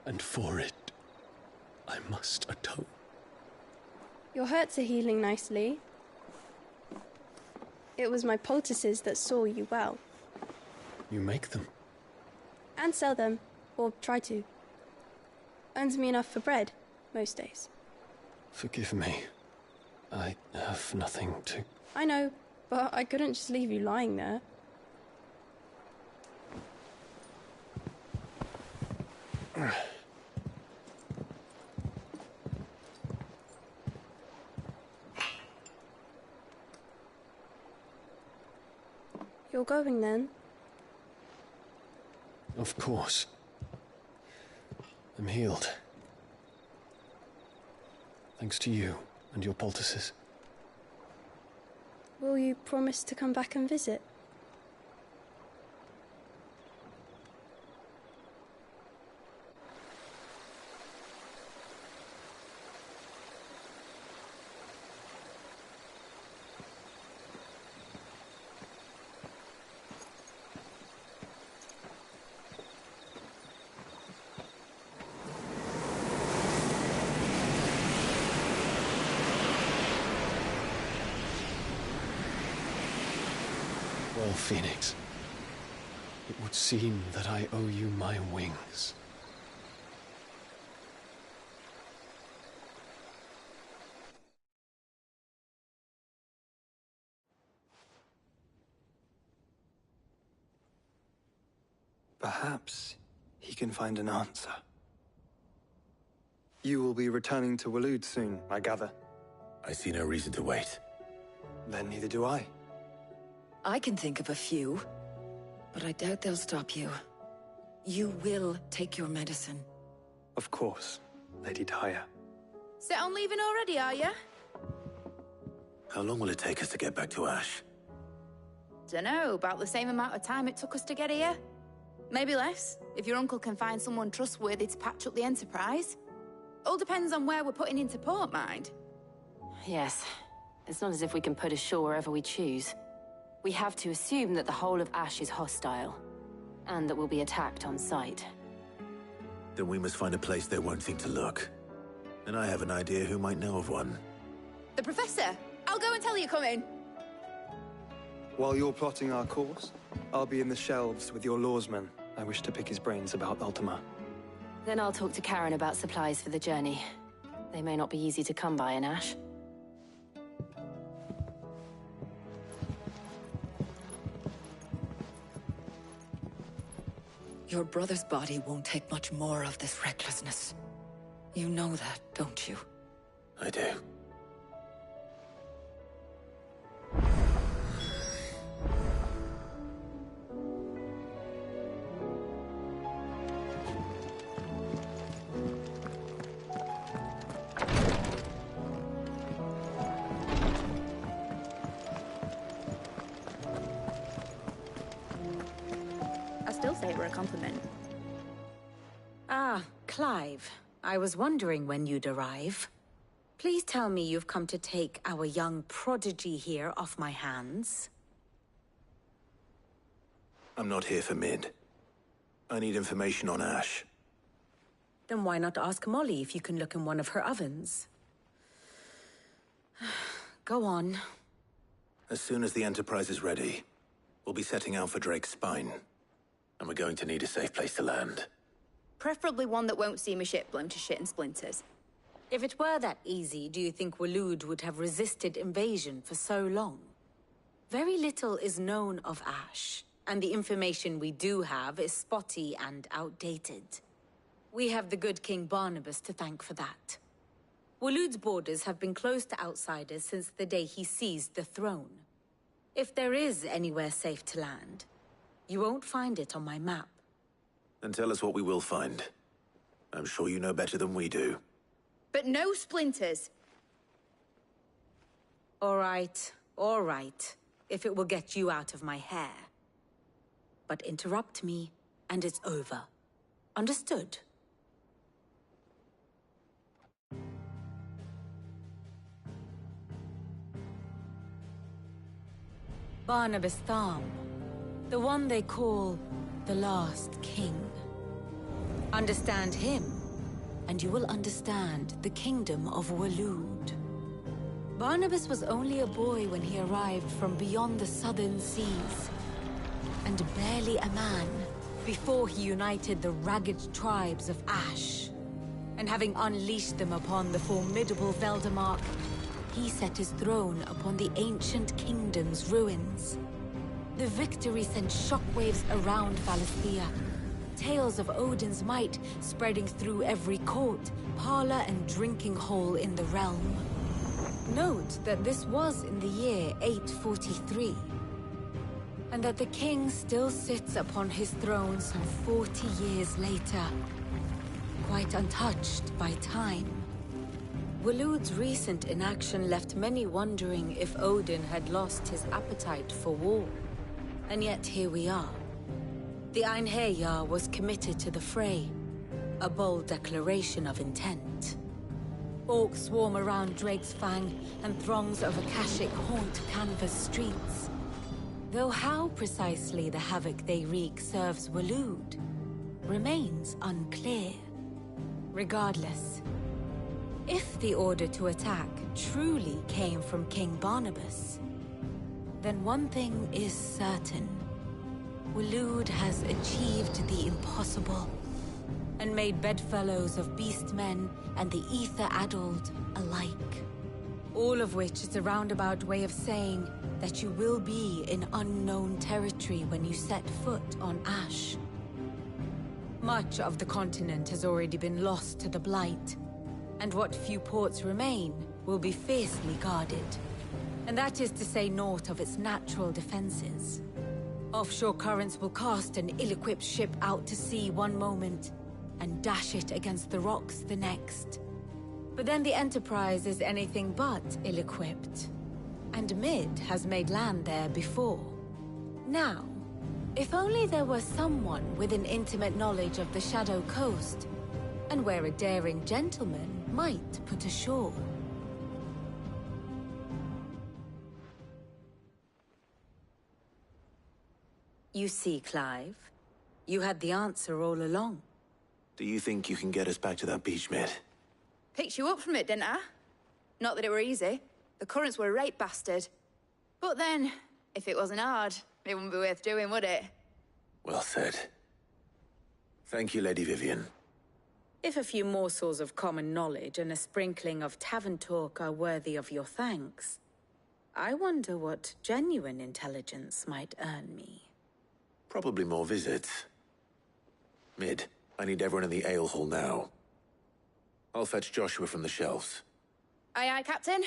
And for it, I must atone. Your hurts are healing nicely. It was my poultices that saw you well. You make them? And sell them, or try to. Earns me enough for bread, most days. Forgive me. I have nothing to... I know, but I couldn't just leave you lying there. You're going then? Of course. I'm healed. Thanks to you and your poultices. Will you promise to come back and visit? Well, Phoenix, it would seem that I owe you my wings. Perhaps he can find an answer. You will be returning to Waloed soon, I gather. I see no reason to wait. Then neither do I. I can think of a few, but I doubt they'll stop you. You will take your medicine. Of course, Lady Daya. Set on leaving already, are you? How long will it take us to get back to Ash? Dunno, about the same amount of time it took us to get here. Maybe less, if your uncle can find someone trustworthy to patch up the Enterprise. All depends on where we're putting into port, mind. Yes. It's not as if we can put ashore wherever we choose. We have to assume that the whole of Ash is hostile, and that we'll be attacked on sight. Then we must find a place they won't think to look. And I have an idea who might know of one. The Professor! I'll go and tell you come in. While you're plotting our course, I'll be in the shelves with your lawsmen, I wish to pick his brains about Ultima. Then I'll talk to Karen about supplies for the journey. They may not be easy to come by in Ash. Your brother's body won't take much more of this recklessness. You know that, don't you? I do. I still say it were a compliment. Ah, Clive. I was wondering when you'd arrive. Please tell me you've come to take our young prodigy here off my hands. I'm not here for Mid. I need information on Ash. Then why not ask Molly if you can look in one of her ovens? Go on. As soon as the Enterprise is ready, we'll be setting out for Drake's Spine. And we're going to need a safe place to land. Preferably one that won't see my ship blown to shit and splinters. If it were that easy, do you think Waloed would have resisted invasion for so long? Very little is known of Ash, and the information we do have is spotty and outdated. We have the good King Barnabas to thank for that. Waloed's borders have been closed to outsiders since the day he seized the throne. If there is anywhere safe to land, you won't find it on my map. Then tell us what we will find. I'm sure you know better than we do. But no splinters! All right, if it will get you out of my hair. But interrupt me, and it's over. Understood? Barnabas Tharm, the one they call the Last King. Understand him, and you will understand the kingdom of Waloed. Barnabas was only a boy when he arrived from beyond the southern seas, and barely a man before he united the ragged tribes of Ash. And having unleashed them upon the formidable Veldamark, he set his throne upon the ancient kingdom's ruins. The victory sent shockwaves around Valisthea, tales of Odin's might spreading through every court, parlor, and drinking hole in the realm. Note that this was in the year 843, and that the king still sits upon his throne some 40 years later, quite untouched by time. Waloed's recent inaction left many wondering if Odin had lost his appetite for war. And yet here we are. The Einherjar was committed to the fray, a bold declaration of intent. Orcs swarm around Drake's Fang, and throngs of Akashic haunt Canva's streets. Though how precisely the havoc they wreak serves Waloed remains unclear. Regardless, if the order to attack truly came from King Barnabas, then one thing is certain. Waloed has achieved the impossible, and made bedfellows of beastmen and the ether-addled alike. All of which is a roundabout way of saying that you will be in unknown territory when you set foot on Ash. Much of the continent has already been lost to the Blight, and what few ports remain will be fiercely guarded. And that is to say naught of its natural defenses. Offshore currents will cast an ill-equipped ship out to sea one moment, and dash it against the rocks the next. But then the Enterprise is anything but ill-equipped. And Mid has made land there before. Now, if only there were someone with an intimate knowledge of the Shadow Coast, and where a daring gentleman might put ashore. You see, Clive, you had the answer all along. Do you think you can get us back to that beach, Mid? Picked you up from it, didn't I? Not that it were easy. The currents were a right bastard. But then, if it wasn't hard, it wouldn't be worth doing, would it? Well said. Thank you, Lady Vivian. If a few morsels of common knowledge and a sprinkling of tavern talk are worthy of your thanks, I wonder what genuine intelligence might earn me. Probably more visits. Mid, I need everyone in the ale hall now. I'll fetch Joshua from the shelves. Aye, aye, Captain.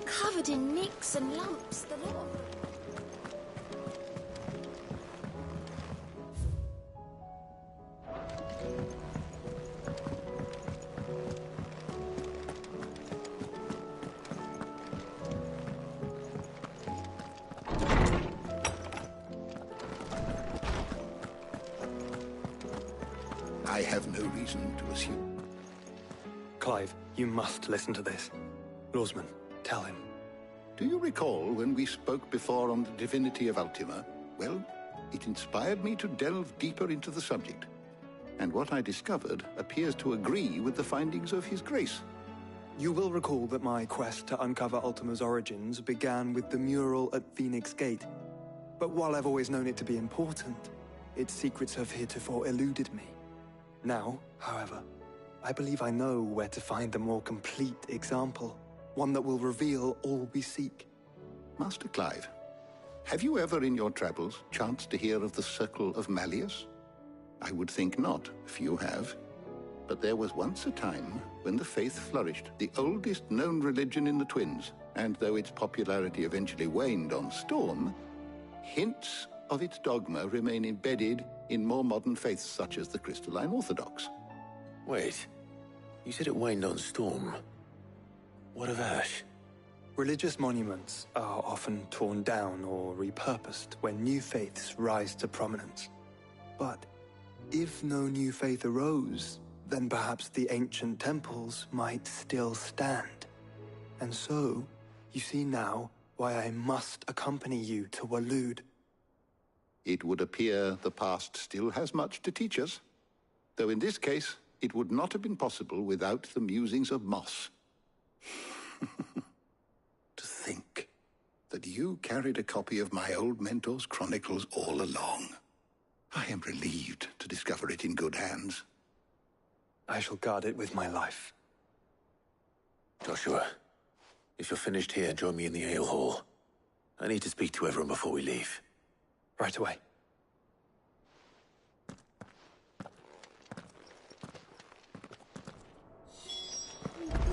Covered in nicks and lumps, the lot of them. I have no reason to assume. Clive, you must listen to this. Lawsman, tell him. Do you recall when we spoke before on the divinity of Ultima? Well, it inspired me to delve deeper into the subject. And what I discovered appears to agree with the findings of His Grace. You will recall that my quest to uncover Ultima's origins began with the mural at Phoenix Gate. But while I've always known it to be important, its secrets have heretofore eluded me. Now, however, I believe I know where to find the more complete example. One that will reveal all we seek. Master Clive, have you ever in your travels chanced to hear of the Circle of Malleus? I would think not, if you have. But there was once a time when the faith flourished, the oldest known religion in the Twins, and though its popularity eventually waned on Storm, hints of its dogma remain embedded in more modern faiths such as the Crystalline Orthodox. Wait, you said it waned on Storm. What of Ash? Religious monuments are often torn down or repurposed when new faiths rise to prominence. But if no new faith arose, then perhaps the ancient temples might still stand. And so, you see now why I must accompany you to Waloed. It would appear the past still has much to teach us, though in this case, it would not have been possible without the musings of Moss. To think that you carried a copy of my old mentor's chronicles all along. I am relieved to discover it in good hands. I shall guard it with my life. Joshua, if you're finished here, join me in the ale hall. I need to speak to everyone before we leave. Right away.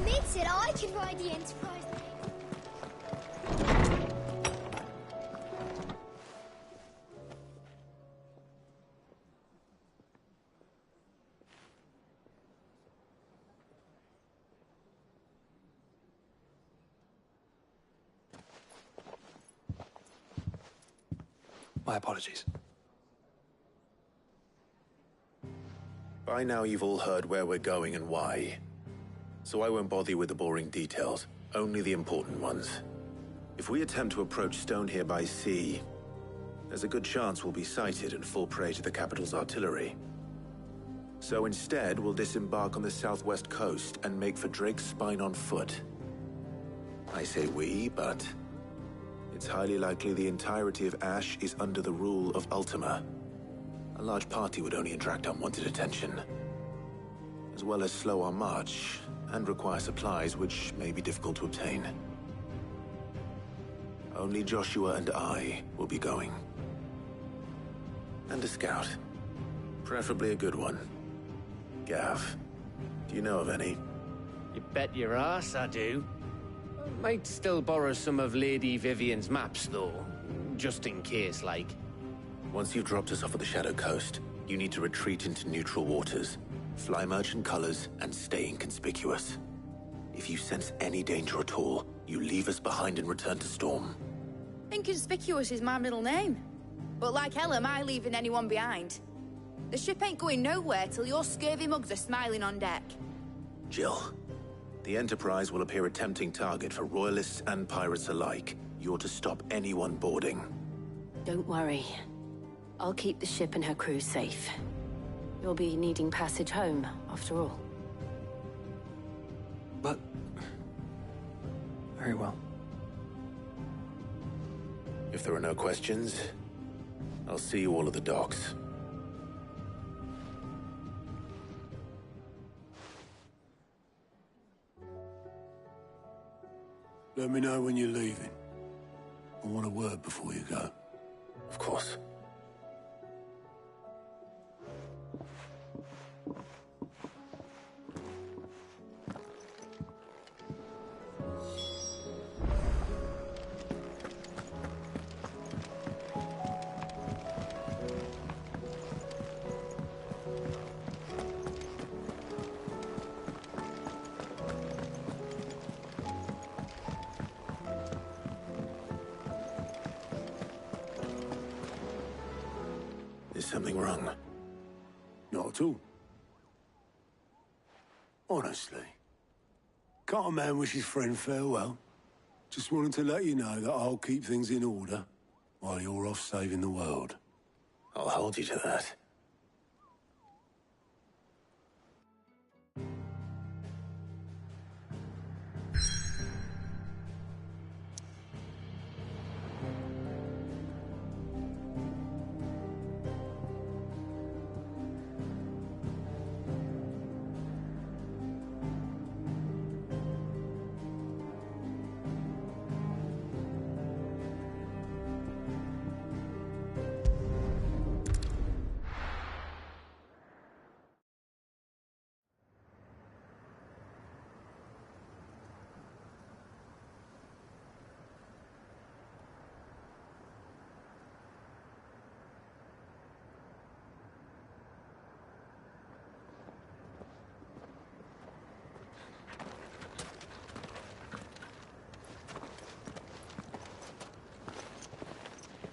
Mid said I could ride the Enterprise. My apologies. By now you've all heard where we're going and why. So I won't bother you with the boring details, only the important ones. If we attempt to approach Stone here by sea, there's a good chance we'll be sighted and fall prey to the capital's artillery. So instead, we'll disembark on the southwest coast and make for Drake's Spine on foot. I say we, but it's highly likely the entirety of Ash is under the rule of Ultima. A large party would only attract unwanted attention, as well as slow our march and require supplies which may be difficult to obtain. Only Joshua and I will be going. And a scout. Preferably a good one. Gav, do you know of any? You bet your ass I do. Might still borrow some of Lady Vivian's maps, though. Just in case, like. Once you've dropped us off at the Shadow Coast, you need to retreat into neutral waters, fly merchant colors, and stay inconspicuous. If you sense any danger at all, you leave us behind and return to Storm. Inconspicuous is my middle name. But like hell am I leaving anyone behind. The ship ain't going nowhere till your scurvy mugs are smiling on deck. Jill, the Enterprise will appear a tempting target for royalists and pirates alike. You're to stop anyone boarding. Don't worry. I'll keep the ship and her crew safe. You'll be needing passage home, after all. But... very well. If there are no questions, I'll see you all at the docks. Let me know when you're leaving. I want a word before you go. Of course. Is something wrong? Not at all. Honestly. Can't a man wish his friend farewell? Just wanted to let you know that I'll keep things in order while you're off saving the world. I'll hold you to that.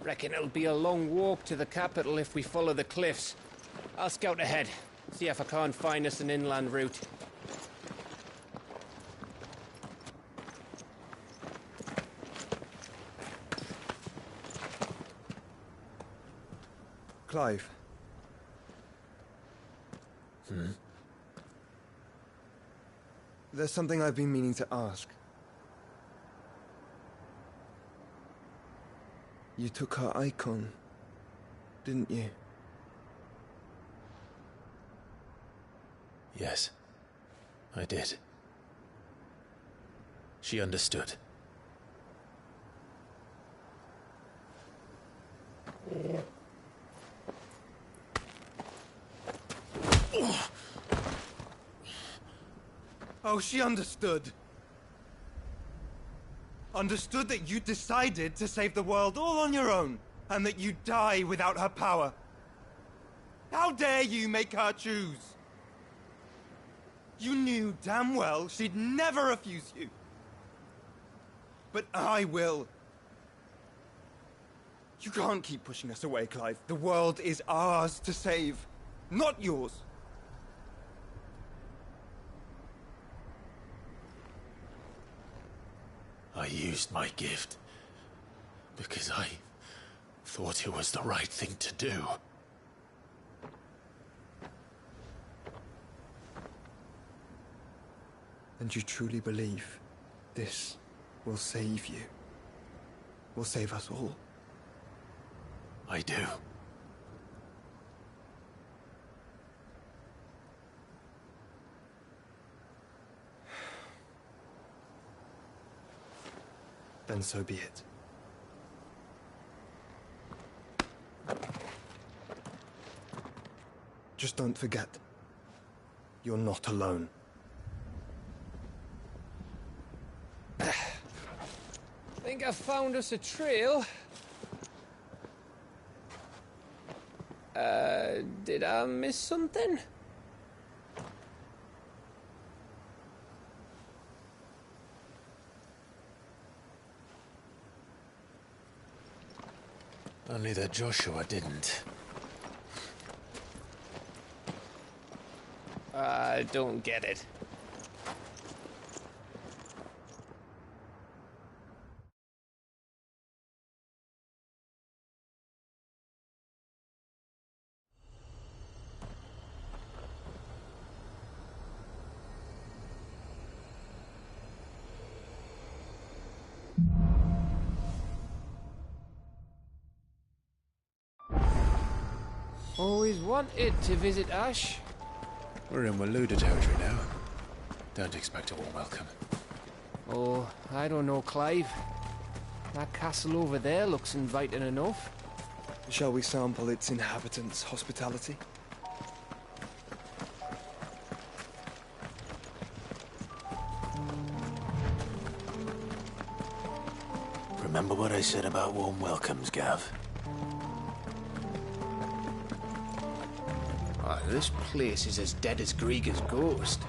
Reckon it'll be a long walk to the capital if we follow the cliffs. I'll scout ahead, see if I can't find us an inland route. Clive. There's something I've been meaning to ask. You took her icon, didn't you? Yes, I did. She understood. Oh, she understood. Understood that you decided to save the world all on your own, and that you'd die without her power. How dare you make her choose? You knew damn well she'd never refuse you. But I will. You can't keep pushing us away, Clive. The world is ours to save, not yours. I used my gift because I thought it was the right thing to do. And you truly believe this will save you? Will save us all? I do. Then so be it. Just don't forget, you're not alone. Think I found us a trail. Did I miss something? Only that Joshua didn't. I don't get it. Always wanted to visit Ash. We're in Waluda territory now. Don't expect a warm welcome. Oh, I don't know, Clive. That castle over there looks inviting enough. Shall we sample its inhabitants' hospitality? Remember what I said about warm welcomes, Gav? Oh, this place is as dead as Greagor's ghost.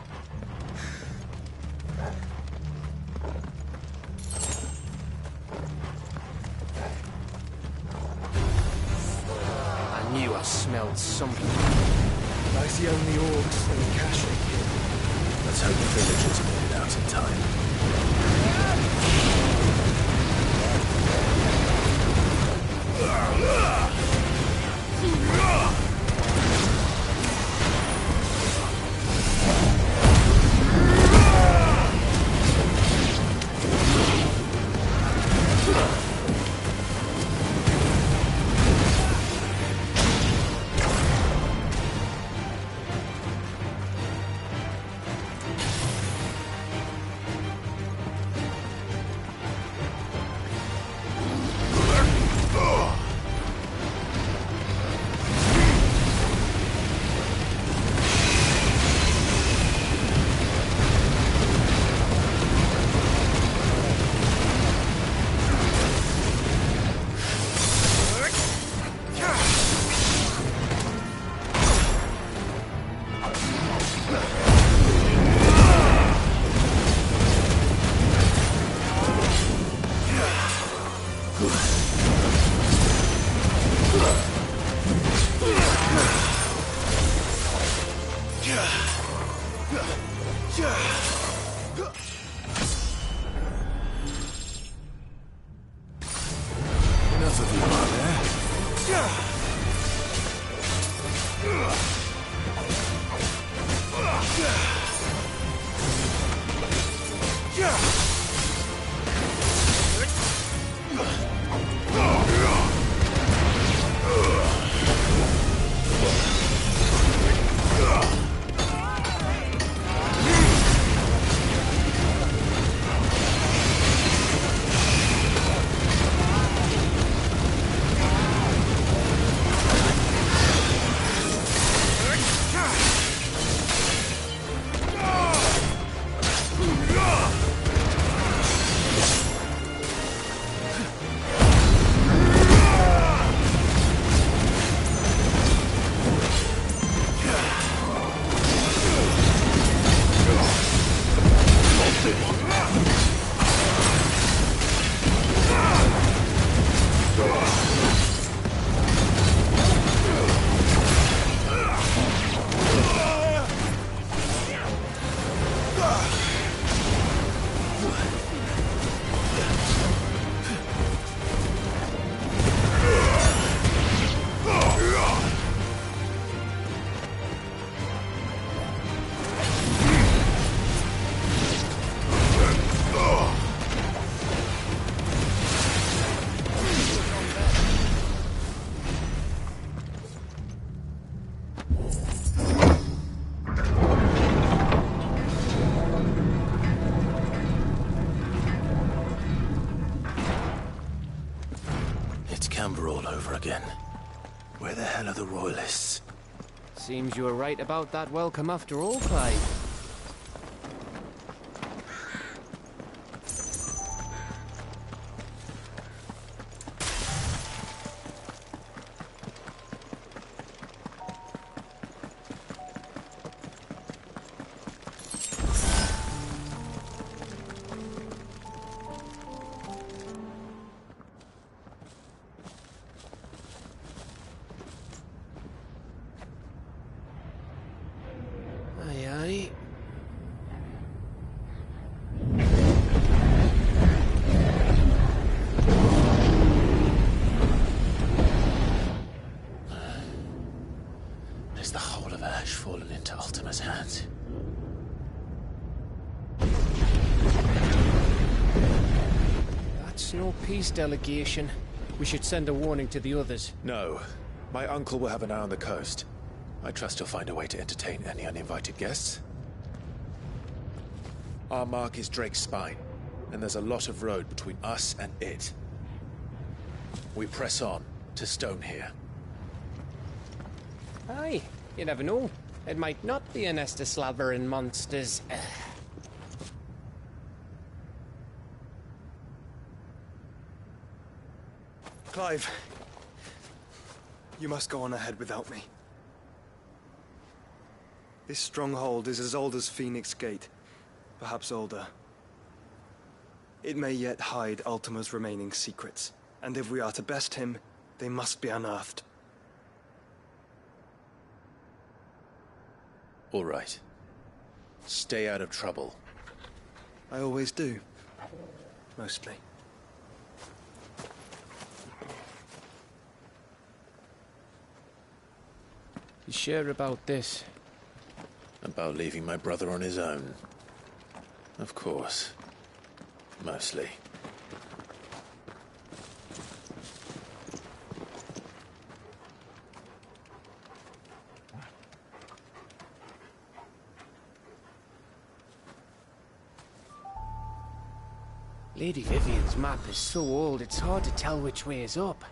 I knew I smelled something. I see only orcs and caching. Let's hope the villagers made it out in time. Enough of you out Camber all over again. Where the hell are the royalists? Seems you were right about that welcome after all, Clive. Is the whole of Ash fallen into Ultima's hands? That's no peace delegation. We should send a warning to the others. No. My uncle will have an eye on the coast. I trust he'll find a way to entertain any uninvited guests. Our mark is Drake's Spine, and there's a lot of road between us and it. We press on to Stone here. Aye, you never know. It might not be a nest of slavering monsters. Clive, you must go on ahead without me. This stronghold is as old as Phoenix Gate, perhaps older. It may yet hide Ultima's remaining secrets, and if we are to best him, they must be unearthed. All right. Stay out of trouble. I always do. Mostly. You sure about this? About leaving my brother on his own? Of course. Mostly. Lady Vivian's map is so old it's hard to tell which way is up.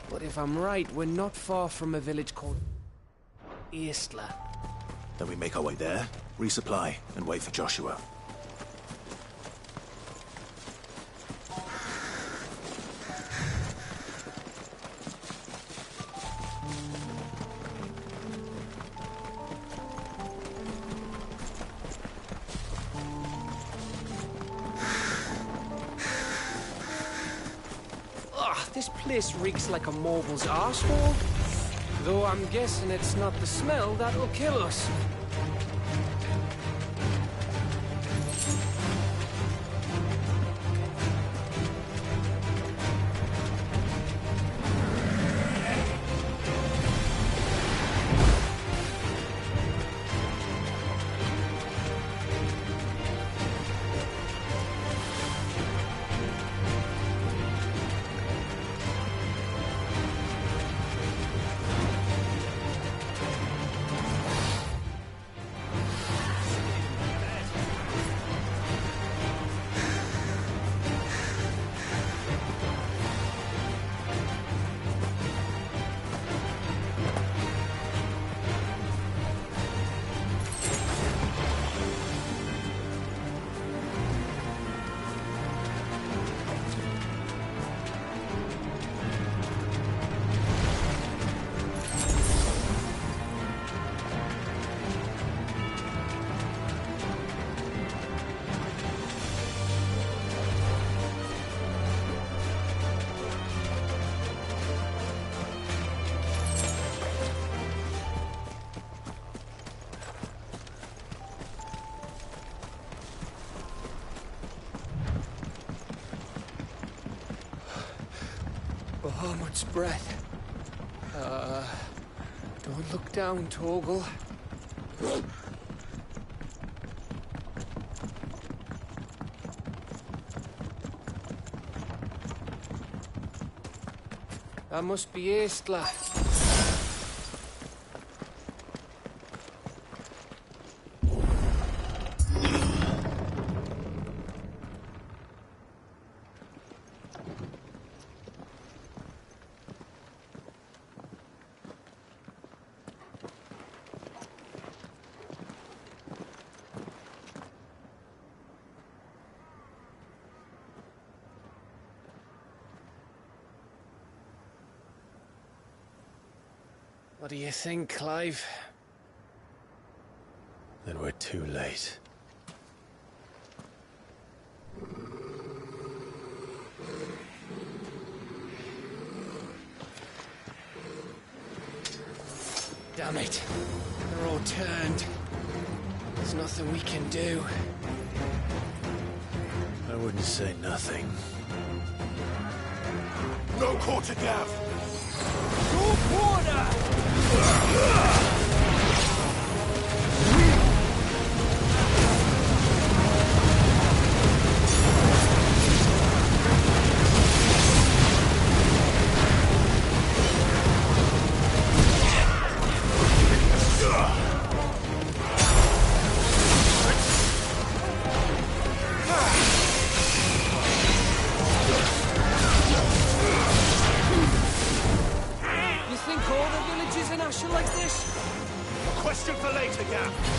But if I'm right, we're not far from a village called Eastla. Then we make our way there, resupply, and wait for Joshua. This place reeks like a mobile's arsehole. Though I'm guessing it's not the smell that'll kill us. Bahamut's breath. Don't look down, Torgal. That must be Eastla. What do you think, Clive? Then we're too late. Damn it. They're all turned. There's nothing we can do. I wouldn't say nothing. No quarter gav! No quarter! the gap.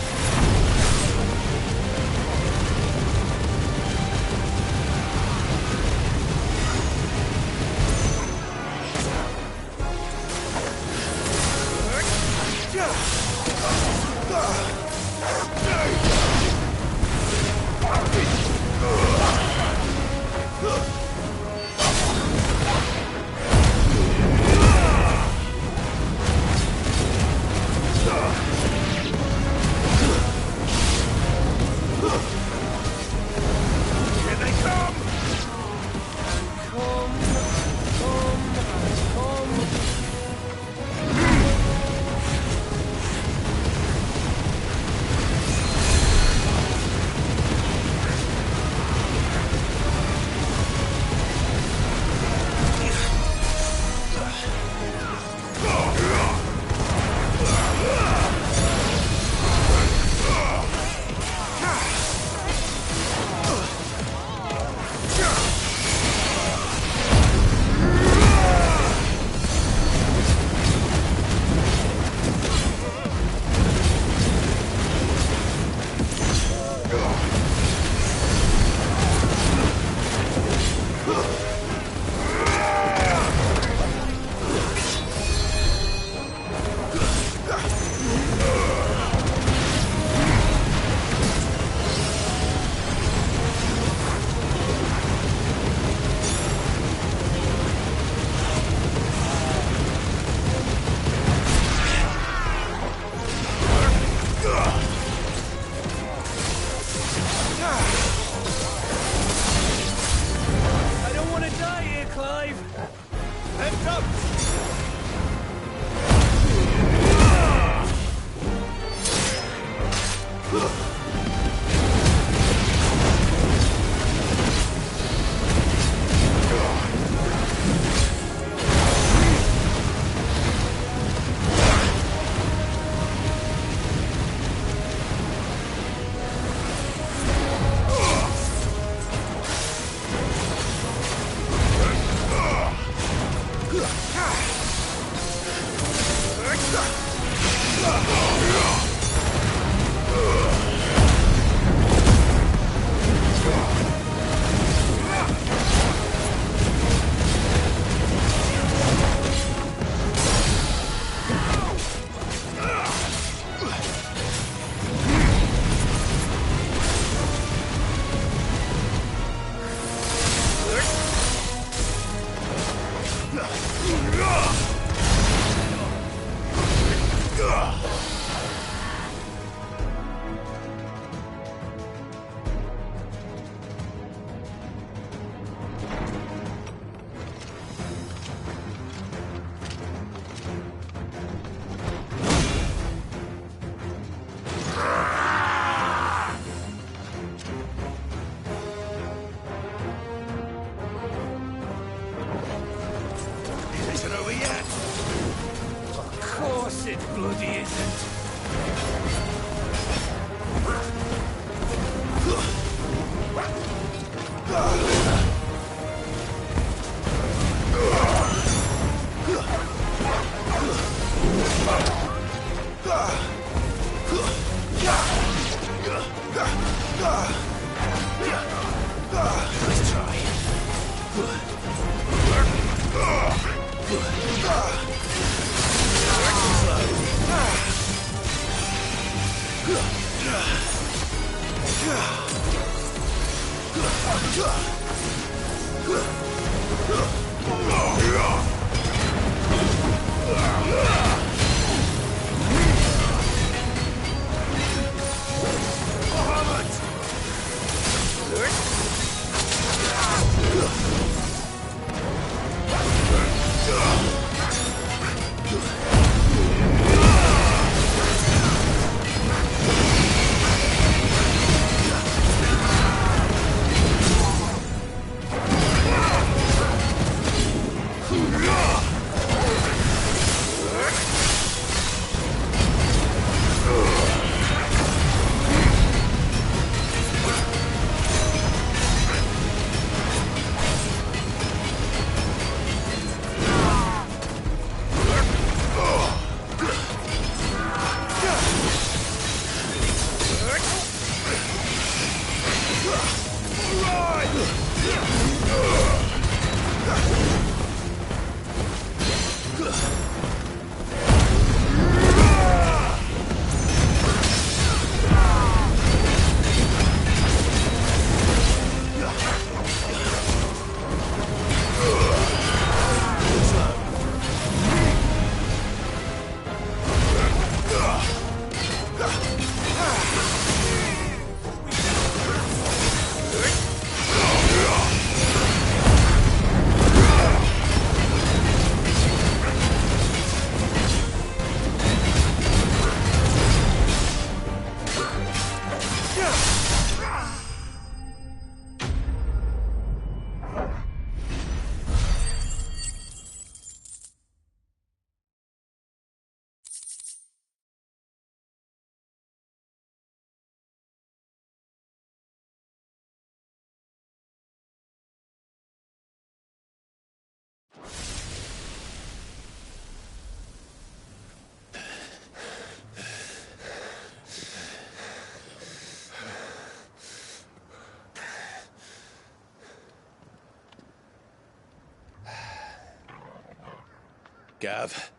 Gav.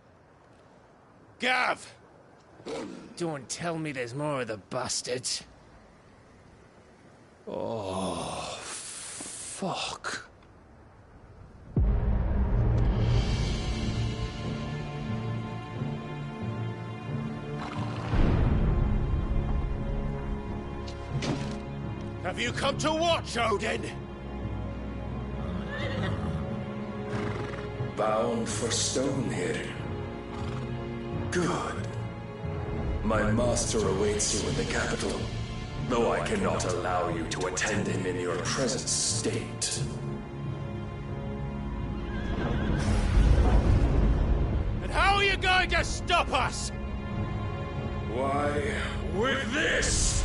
Gav! Don't tell me there's more of the bastards. Oh, fuck. Have you come to watch, Odin? Bound for Stonehill. Good. My master awaits you in the capital, though I cannot allow you to attend him in your present state. And how are you going to stop us? Why, with this!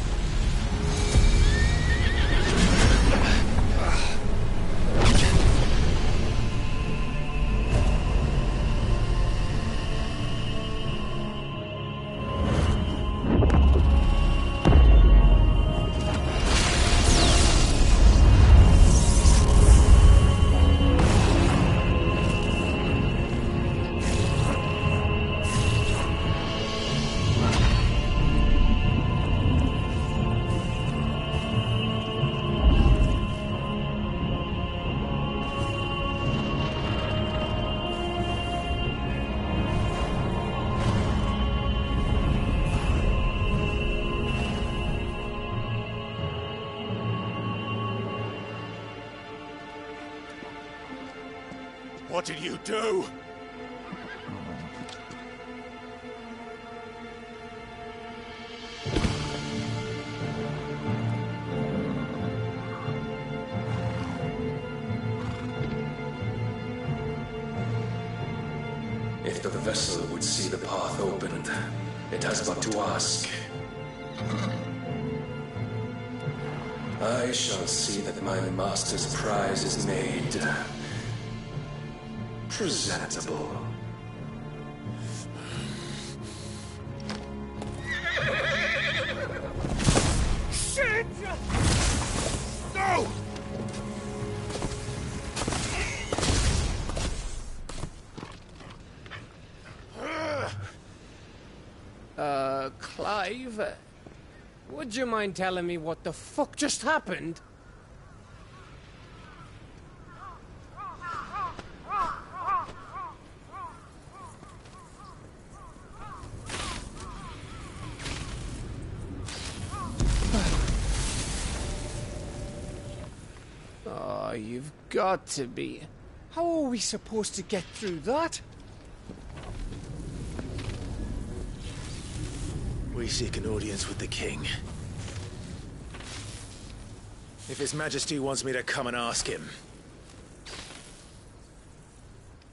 What did you do? If the vessel would see the path opened, it has but to ask. I shall see that my master's prize is made presentable. Shit! No! Clive, would you mind telling me what the fuck just happened? Oh, you've got to be. How are we supposed to get through that? We seek an audience with the king. If His Majesty wants me to come and ask him,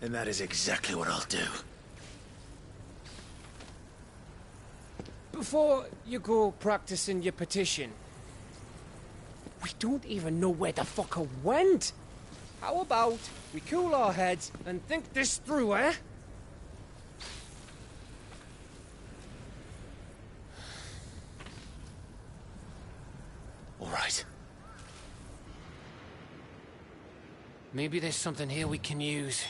then that is exactly what I'll do. Before you go practicing your petition, we don't even know where the fucker went. How about we cool our heads and think this through, eh? All right. Maybe there's something here we can use.